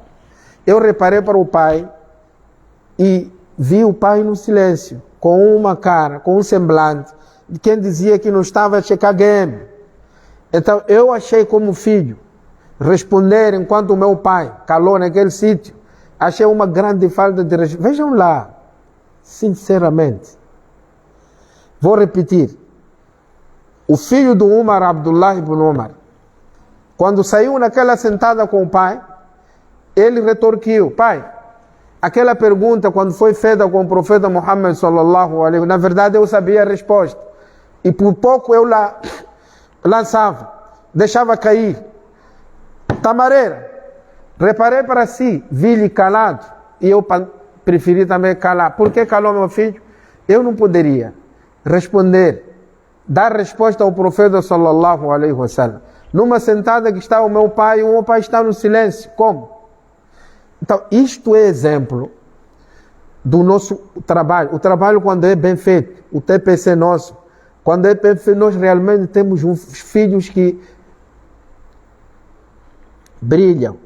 Eu reparei para o pai e vi o pai no silêncio, com uma cara, com um semblante de quem dizia que não estava a checar game. Então eu achei como filho responder enquanto o meu pai calou naquele sítio. Achei uma grande falta de respeito. Vejam lá, sinceramente. Vou repetir. O filho do Umar, Abdullah ibn Umar, quando saiu naquela sentada com o pai, ele retorquiu, pai, aquela pergunta quando foi feita com o profeta Muhammad sallallahu alaihi wa sallam, na verdade eu sabia a resposta. E por pouco eu lançava, deixava cair. Tamareira, reparei para si, vi-lhe calado, e eu preferi também calar. Por que calou meu filho? Eu não poderia responder, dar resposta ao profeta sallallahu alaihi wa sallam. Numa sentada que está o meu pai está no silêncio. Como? Então, isto é exemplo do nosso trabalho. O trabalho, quando é bem feito, o TPC nosso, quando é bem feito, nós realmente temos uns filhos que brilham.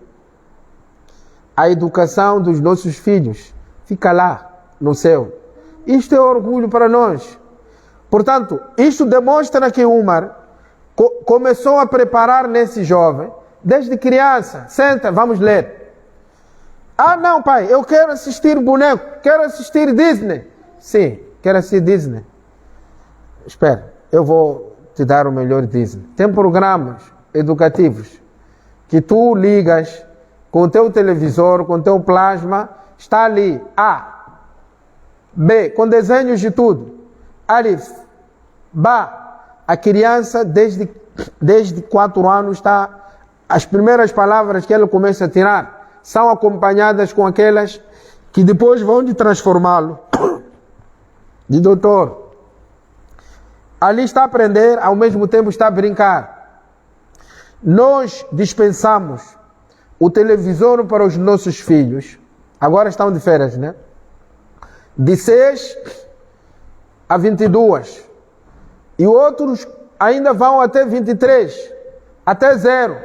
A educação dos nossos filhos fica lá, no céu. Isto é orgulho para nós. Portanto, isto demonstra que Umar começou a preparar nesse jovem desde criança. Senta, vamos ler. Ah, não, pai, eu quero assistir boneco, quero assistir Disney. Sim, quero assistir Disney. Espera, eu vou te dar o melhor Disney. Tem programas educativos que tu ligas com o teu televisor, com o teu plasma, está ali A, B, com desenhos de tudo. Alif, Ba. A criança, desde 4 anos, as primeiras palavras que ele começa a tirar são acompanhadas com aquelas que depois vão de transformá-lo de doutor. Ali está a aprender, ao mesmo tempo está a brincar. Nós dispensamos o televisor para os nossos filhos. Agora estão de férias, né? De 6 a 22. E outros ainda vão até 23, até 0.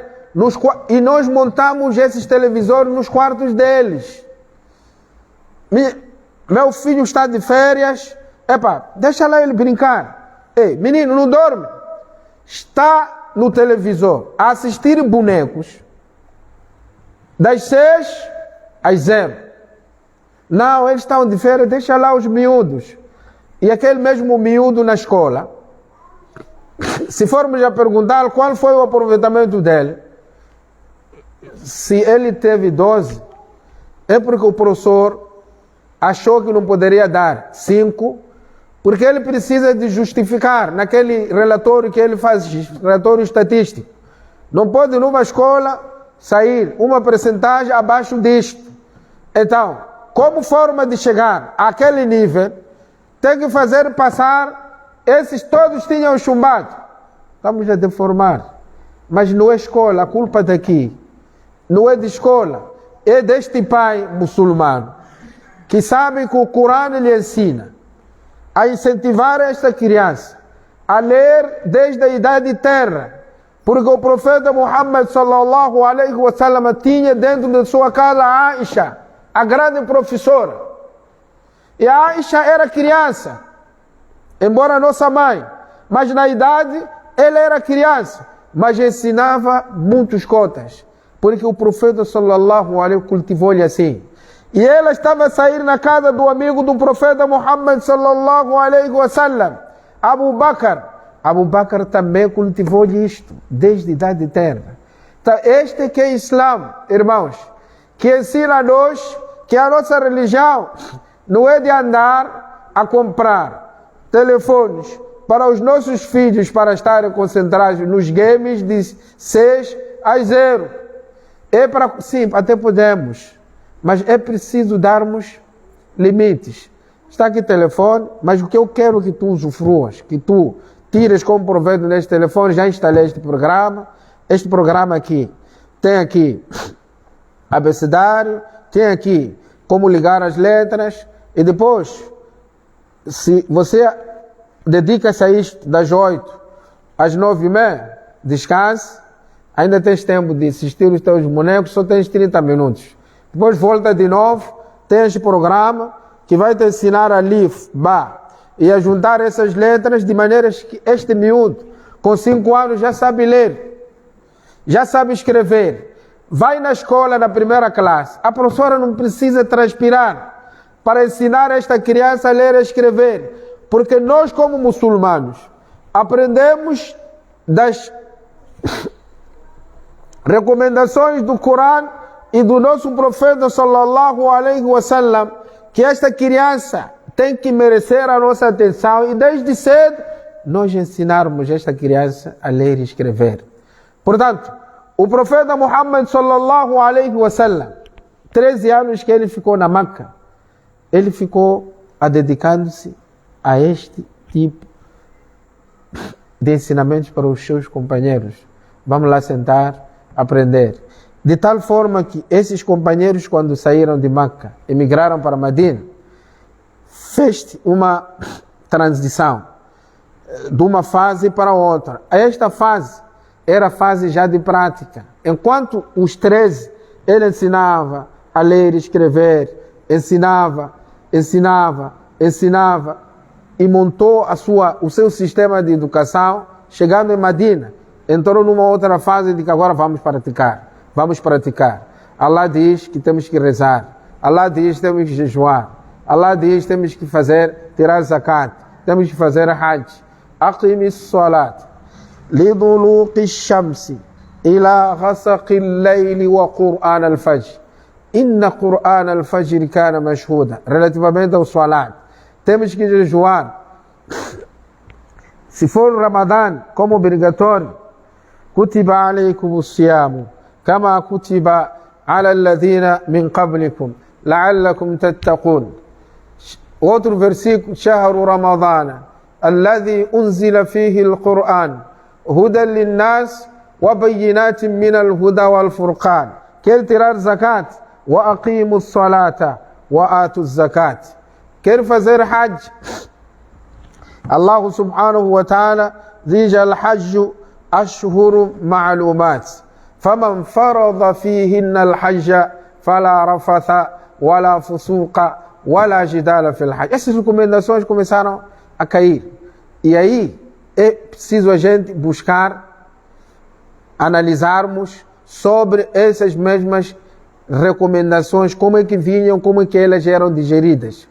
E nós montamos esses televisores nos quartos deles. Meu filho está de férias. Epa, deixa lá ele brincar. Ei, menino, não dorme. Está no televisor a assistir bonecos das 6 às 0. Não, eles estão de férias, deixa lá os miúdos. E aquele mesmo miúdo na escola, se formos a perguntar qual foi o aproveitamento dele, se ele teve 12, é porque o professor achou que não poderia dar 5, porque ele precisa de justificar naquele relatório que ele faz, relatório estatístico. Não pode numa escola sair uma percentagem abaixo disto. Então, como forma de chegar àquele nível, tem que fazer passar, esses todos tinham chumbado. Estamos a deformar. Mas não é escola, a culpa daqui. Não é de escola, é deste pai muçulmano, que sabe que o Corão lhe ensina a incentivar esta criança a ler desde a idade terra. Porque o profeta Muhammad sallallahu alaihi wasallam tinha dentro de sua casa a Aisha, a grande professora. E a Aisha era criança, embora nossa mãe, mas na idade ela era criança, mas ensinava muitos cotas, porque o profeta sallallahu alaihi cultivou-lhe assim. E ela estava a sair na casa do amigo do profeta Muhammad sallallahu alaihi wasallam, Abu Bakr. Abu Bakr também cultivou-lhe isto, desde a idade terra. Então, este que é Islã, irmãos, que ensina a nós que a nossa religião não é de andar a comprar telefones para os nossos filhos para estarem concentrados nos games de 6 a 0. É para, sim, até podemos, mas é preciso darmos limites. Está aqui o telefone, mas o que eu quero que tu usufruas, que tu tires como proveito neste telefone, já instalei este programa aqui, tem aqui abecedário, tem aqui como ligar as letras, e depois, se você dedica-se a isto das 8 às 9h30, descanse, ainda tens tempo de assistir os teus bonecos, só tens 30 minutos. Depois volta de novo, tem este programa que vai te ensinar alif, ba, e a juntar essas letras de maneira que este miúdo, com 5 anos, já sabe ler, já sabe escrever. Vai na escola, na primeira classe, a professora não precisa transpirar para ensinar esta criança a ler e escrever, porque nós, como muçulmanos, aprendemos das recomendações do Corão e do nosso profeta sallallahu alaihi wasallam, que esta criança tem que merecer a nossa atenção, e desde cedo nós ensinarmos esta criança a ler e escrever. Portanto, o profeta Muhammad sallallahu alaihi wasallam, 13 anos que ele ficou na Meca, ele ficou dedicando-se a este tipo de ensinamentos para os seus companheiros. Vamos lá sentar, aprender. De tal forma que esses companheiros, quando saíram de Meca, emigraram para Medina, fez uma transição de uma fase para outra. Esta fase era a fase já de prática. Enquanto os 13, ele ensinava a ler e escrever, ensinava, e montou o seu sistema de educação. Chegando em Medina, entrou numa outra fase de que agora vamos praticar. Allah diz que temos que rezar, Allah diz que temos que jejuar, Allah diz que temos que tirar zakat, temos que fazer hajj. Aqimis salat liduluqi shamsi ila ghasaqi al-layli wa Qur'an al-fajr. Inna Qur'an al-fajr kana mashhuda. Relativamente ao salat, temos que jejuar. Se for Ramadã como obrigatório, kutiba alaykum as-siyam kama kutiba ala alladhina min qablikum la'allakum tattaqun. Outro versículo, shahru ramadana alladhi unzila fihi al-Qur'an hudan lin-nas wa bayyinatin min al-huda wal-furqan. Quer tirar zakat, wa aqimu as-salata wa atu az-zakat. Quer fazer hajj, Allah subhanahu wa ta'ala diz: al-hajju ashhuru ma'lumat faman farada fihinna al-hajja fala rafatha wala fusuqa wala jidala fil hajj. Essas recomendações começaram a cair. E aí é preciso a gente buscar, analisarmos sobre essas mesmas recomendações, como é que vinham, como é que elas eram digeridas.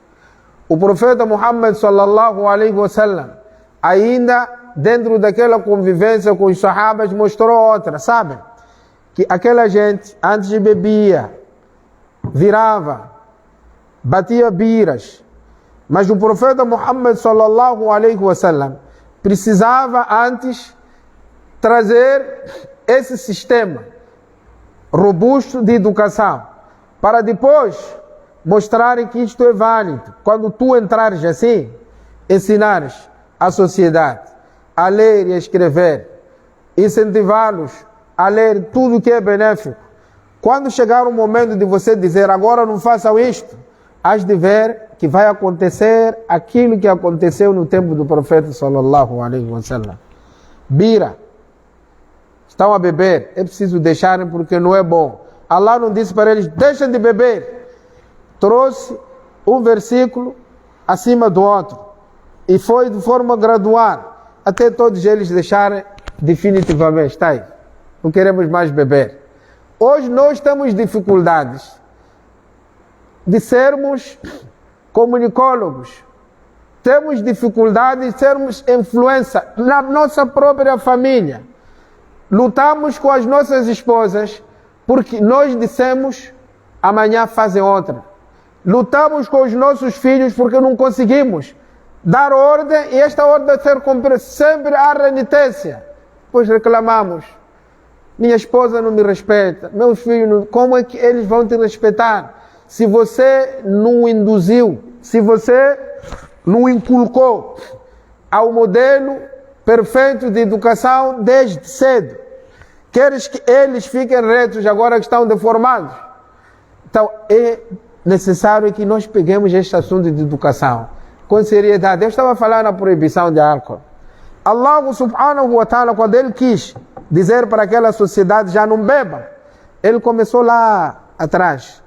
O profeta Muhammad sallallahu alaihi wasallam, ainda dentro daquela convivência com os sahabas, mostrou outra, sabem? Que aquela gente antes bebia, virava, batia biras, mas o profeta Muhammad sallallahu alaihi wasallam precisava antes trazer esse sistema robusto de educação, para depois mostrarem que isto é válido. Quando tu entrares assim, ensinares a sociedade a ler e a escrever, incentivá-los a ler tudo que é benéfico. Quando chegar o momento de você dizer agora não façam isto, has de ver que vai acontecer aquilo que aconteceu no tempo do profeta sallallahu alaihi wasallam. Bira, estão a beber, é preciso deixarem porque não é bom. Allah não disse para eles, deixem de beber. Trouxe um versículo acima do outro e foi de forma gradual até todos eles deixarem definitivamente. Está aí, não queremos mais beber. Hoje nós temos dificuldades de sermos comunicólogos, temos dificuldade de sermos influência na nossa própria família. Lutamos com as nossas esposas porque nós dissemos amanhã fazem outra. Lutamos com os nossos filhos porque não conseguimos dar ordem e esta ordem ser cumprida. Sempre há renitência, pois reclamamos. Minha esposa não me respeita, meus filhos não. Como é que eles vão te respeitar se você não induziu, se você não inculcou ao modelo perfeito de educação desde cedo? Queres que eles fiquem retos agora que estão deformados? Então é necessário que nós peguemos este assunto de educação com seriedade. Eu estava falando na proibição de álcool. Allah subhanahu wa ta'ala, quando ele quis dizer para aquela sociedade já não bebam, ele começou lá atrás.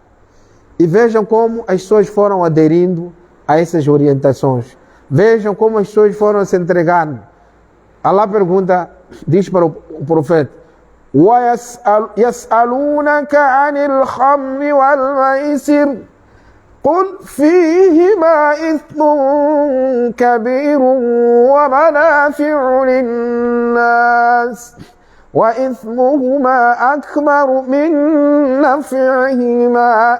E vejam como as pessoas foram aderindo a essas orientações. Vejam como as pessoas foram se entregando. Allah pergunta, diz para o profeta: وَيَسْأَلُونَكَ عَنِ الْخَمْرِ وَالْمَيْسِرِ قُلْ فِيهِمَا إِثْمٌ كَبِيرٌ وَمَنَافِعُ لِلنَّاسِ وَإِثْمُهُمَا أَكْبَرُ مِنْ نَفْعِهِمَا.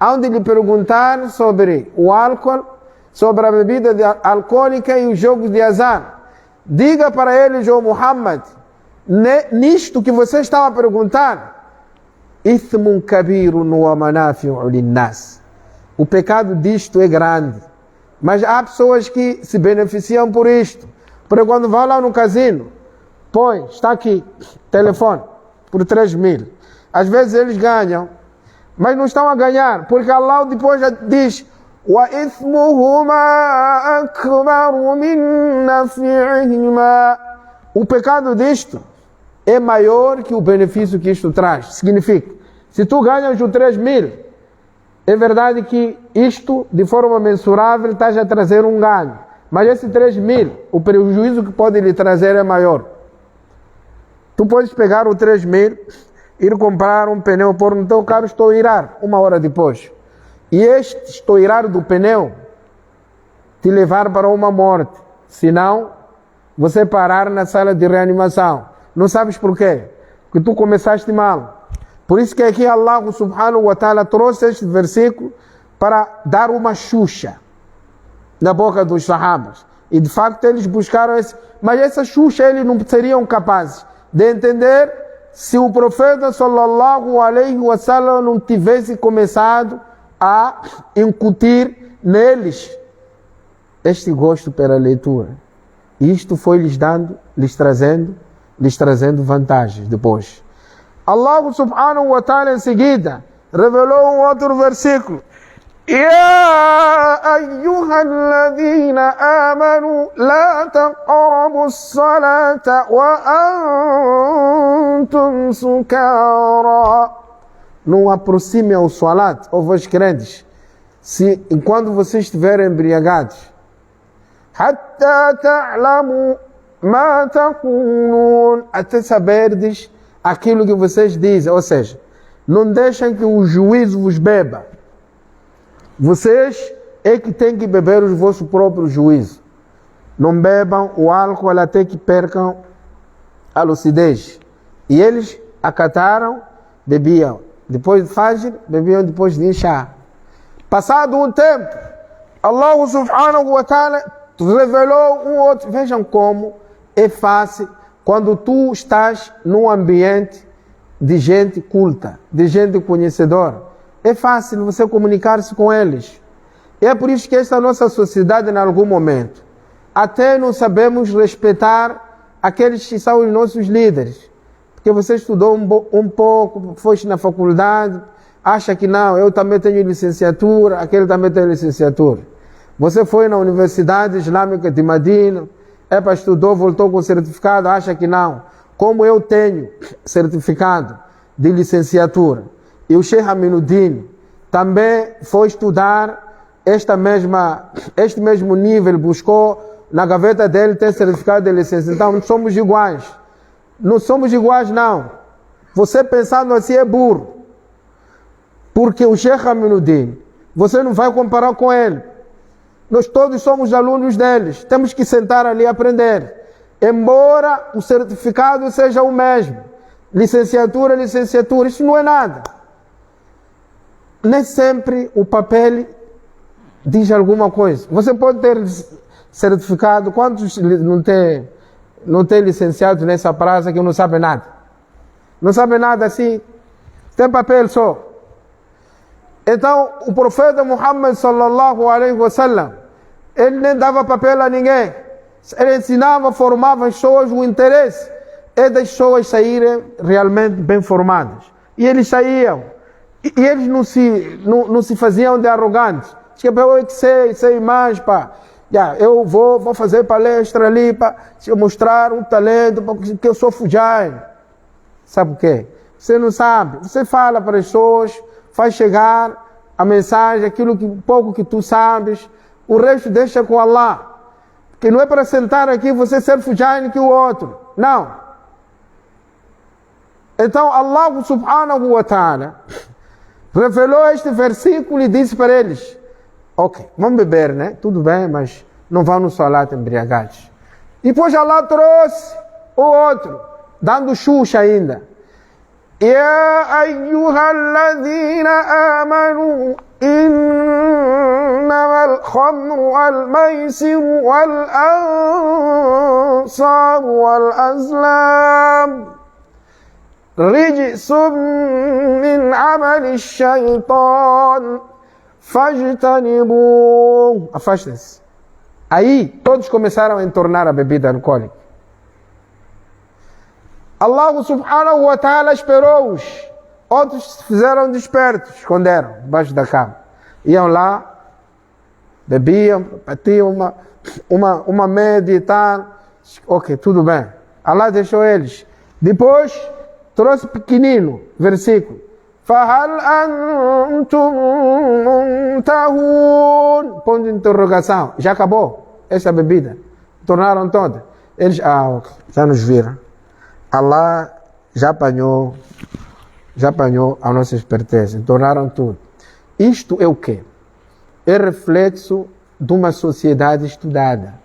Onde lhe perguntar sobre o álcool, sobre a bebida alcoólica e os jogos de azar, diga para eles, ó Muhammad, nisto que você estava a perguntar, ithmun kabirun wa manafi'u linnas. O pecado disto é grande, mas há pessoas que se beneficiam por isto. Porque quando vão lá no casino, põe, está aqui, telefone, por 3.000. Às vezes eles ganham, mas não estão a ganhar, porque Allah depois já diz: وَإِثْمُهُمَا أَكْبَرُ مِنْ نَفْعِهِمَا. O pecado disto é maior que o benefício que isto traz. Significa, se tu ganhas os 3.000, é verdade que isto, de forma mensurável, está a trazer um ganho. Mas esse 3.000, o prejuízo que pode lhe trazer é maior. Tu podes pegar o 3.000, ir comprar um pneu, pôr no teu carro, estourar 1 hora depois. E este estourar do pneu te levar para uma morte. Senão, você parar na sala de reanimação. Não sabes porquê? Porque tu começaste mal. Por isso que aqui Allah subhanahu wa ta'ala trouxe este versículo para dar uma xuxa na boca dos sahabas. E de facto eles buscaram esse. Mas essa xuxa eles não seriam capazes de entender se o profeta sallallahu alaihi wasallam não tivesse começado a incutir neles este gosto pela leitura. E isto foi lhes trazendo vantagens depois. Allah subhanahu wa ta'ala em seguida revelou um outro versículo. يا أيها الذين آمنوا لا تقربوا الصلاة وأنتم سكارى. Não aproxime ao salat, ó vós crentes, enquanto vocês estiverem embriagados. حتى تعلموا ما تقولون. Até saberdes aquilo que vocês dizem. Ou seja, não deixem que o juízo vos beba. Vocês é que têm que beber o vosso próprio juízo. Não bebam o álcool até que percam a lucidez. E eles acataram, bebiam. Depois de Fajr, bebiam depois de Isha. Passado um tempo, Allah subhanahu wa ta'ala revelou um outro. Vejam como é fácil quando tu estás num ambiente de gente culta, de gente conhecedora. É fácil você comunicar-se com eles. E é por isso que esta nossa sociedade, em algum momento, até não sabemos respeitar aqueles que são os nossos líderes. Porque você estudou um pouco, foste na faculdade, acha que não, eu também tenho licenciatura, aquele também tem licenciatura. Você foi na Universidade Islâmica de Madina, estudou, voltou com certificado, acha que não. Como eu tenho certificado de licenciatura, e o Sheikh Aminuddin também foi estudar este mesmo nível, buscou, na gaveta dele tem certificado de licença. Então, não somos iguais. Não somos iguais, não. Você pensando assim é burro. Porque o Sheikh Aminuddin, você não vai comparar com ele. Nós todos somos alunos deles. Temos que sentar ali e aprender. Embora o certificado seja o mesmo. Licenciatura, isso não é nada. Nem sempre o papel diz alguma coisa. Você pode ter certificado, quantos não tem licenciado nessa praça que não sabe nada? Não sabe nada assim, tem papel só. Então, o profeta Muhammad sallallahu alaihi wasallam, ele nem dava papel a ninguém. Ele ensinava, formava as pessoas, o interesse é das pessoas saírem realmente bem formadas. E eles saíam. E eles não se faziam de arrogantes. Eu sei mais, pá. Eu vou fazer palestra ali para mostrar um talento, porque eu sou fujai. Sabe o quê? Você não sabe. Você fala para as pessoas, faz chegar a mensagem, aquilo pouco que tu sabes, o resto deixa com Allah. Porque não é para sentar aqui você ser fujai que o outro. Não. Então Allah subhanahu wa ta'ala revelou este versículo e disse para eles: ok, vamos beber, né? Tudo bem, mas não vão no salat embriagados. E depois Allah trouxe o outro, dando xuxa ainda. يا أيها الذين آمنوا إنما الخمر والميسر والأنصاب والأزلام رجس من عمل الشيطان فاجتنبوه. Afastem-se. Aí todos começaram a entornar a bebida alcoólica. Allah subhanahu wa ta'ala esperou-os Outros se fizeram despertos, esconderam debaixo da cama. Iam lá, bebiam, batiam uma média e tal. Ok, tudo bem. Allah deixou eles. Depois, trouxe pequenino, versículo. فَهَلْ أَنْتُمْ مُنْتَهُونَ? Ponto de interrogação. Já acabou essa bebida? Tornaram toda. Eles, ok, já nos viram. Allah já apanhou as nossas pertences. Tornaram tudo. Isto é o quê? É reflexo de uma sociedade estudada.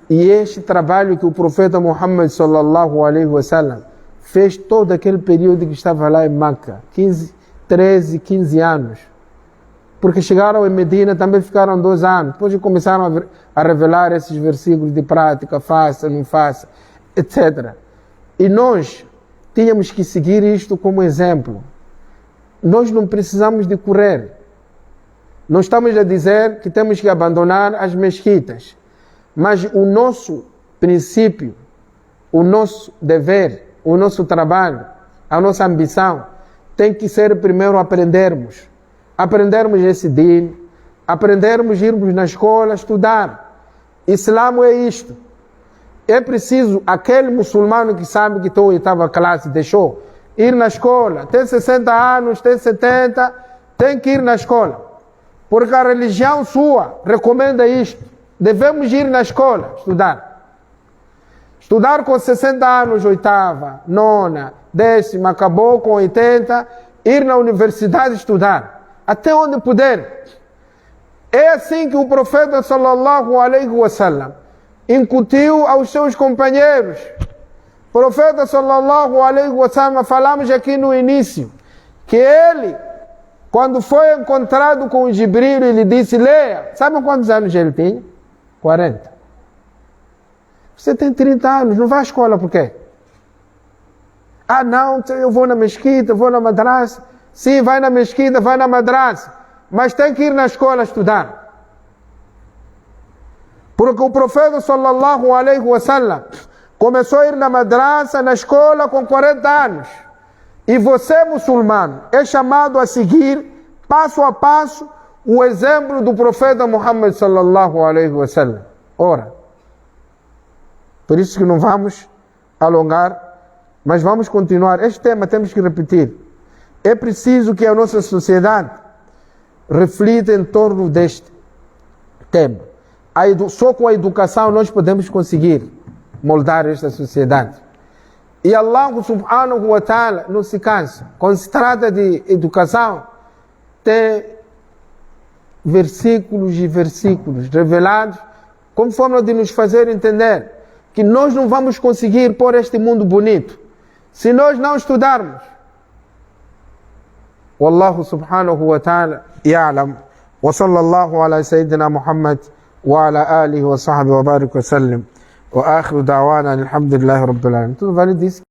E este trabalho que o profeta Muhammad sallallahu alaihi wasallam fez todo aquele período que estava lá em Meca, 13, 15 anos. Porque chegaram em Medina, também ficaram 2 anos. Depois começaram a revelar esses versículos de prática, faça, não faça, etc. E nós tínhamos que seguir isto como exemplo. Nós não precisamos de correr. Não estamos a dizer que temos que abandonar as mesquitas. Mas o nosso princípio, o nosso dever, o nosso trabalho, a nossa ambição tem que ser primeiro aprendermos esse din, aprendermos irmos na escola estudar. Islamo é isto. É preciso aquele muçulmano que sabe que estou em 8ª classe, deixou ir na escola, tem 60 anos, tem 70, tem que ir na escola. Porque a religião sua recomenda isto. Devemos ir na escola estudar. Estudar com 60 anos, 8ª, 9ª, 10ª, acabou com 80, ir na universidade estudar, até onde puder. É assim que o profeta sallallahu alaihi wasallam incutiu aos seus companheiros. O profeta sallallahu alaihi wasallam, falamos aqui no início, que ele, quando foi encontrado com o Jibril, ele disse, leia. Sabe quantos anos ele tinha? 40. Você tem 30 anos, não vai à escola por quê? Ah, não, eu vou na mesquita, vou na madraça. Sim, vai na mesquita, vai na madraça. Mas tem que ir na escola estudar. Porque o profeta sallallahu alaihi wasallam começou a ir na madraça, na escola com 40 anos. E você, muçulmano, é chamado a seguir, passo a passo, o exemplo do profeta Muhammad sallallahu alaihi wasallam. Ora, por isso que não vamos alongar, mas vamos continuar. Este tema temos que repetir. É preciso que a nossa sociedade reflita em torno deste tema. Só com a educação nós podemos conseguir moldar esta sociedade. E Allah subhanahu wa ta'ala não se cansa. Quando se trata de educação, tem versículos e versículos revelados como forma de nos fazer entender que nós não vamos conseguir pôr este mundo bonito se nós não estudarmos. Wallahu subhanahu wa ta'ala ya'lam. Wa sallallahu ala sayyidina Muhammad wa ala alihi wa sahbihi wa barik wa sallim. Wa akhiru da'wana alhamdulillahi rabbil alamin. Tudo vale disso.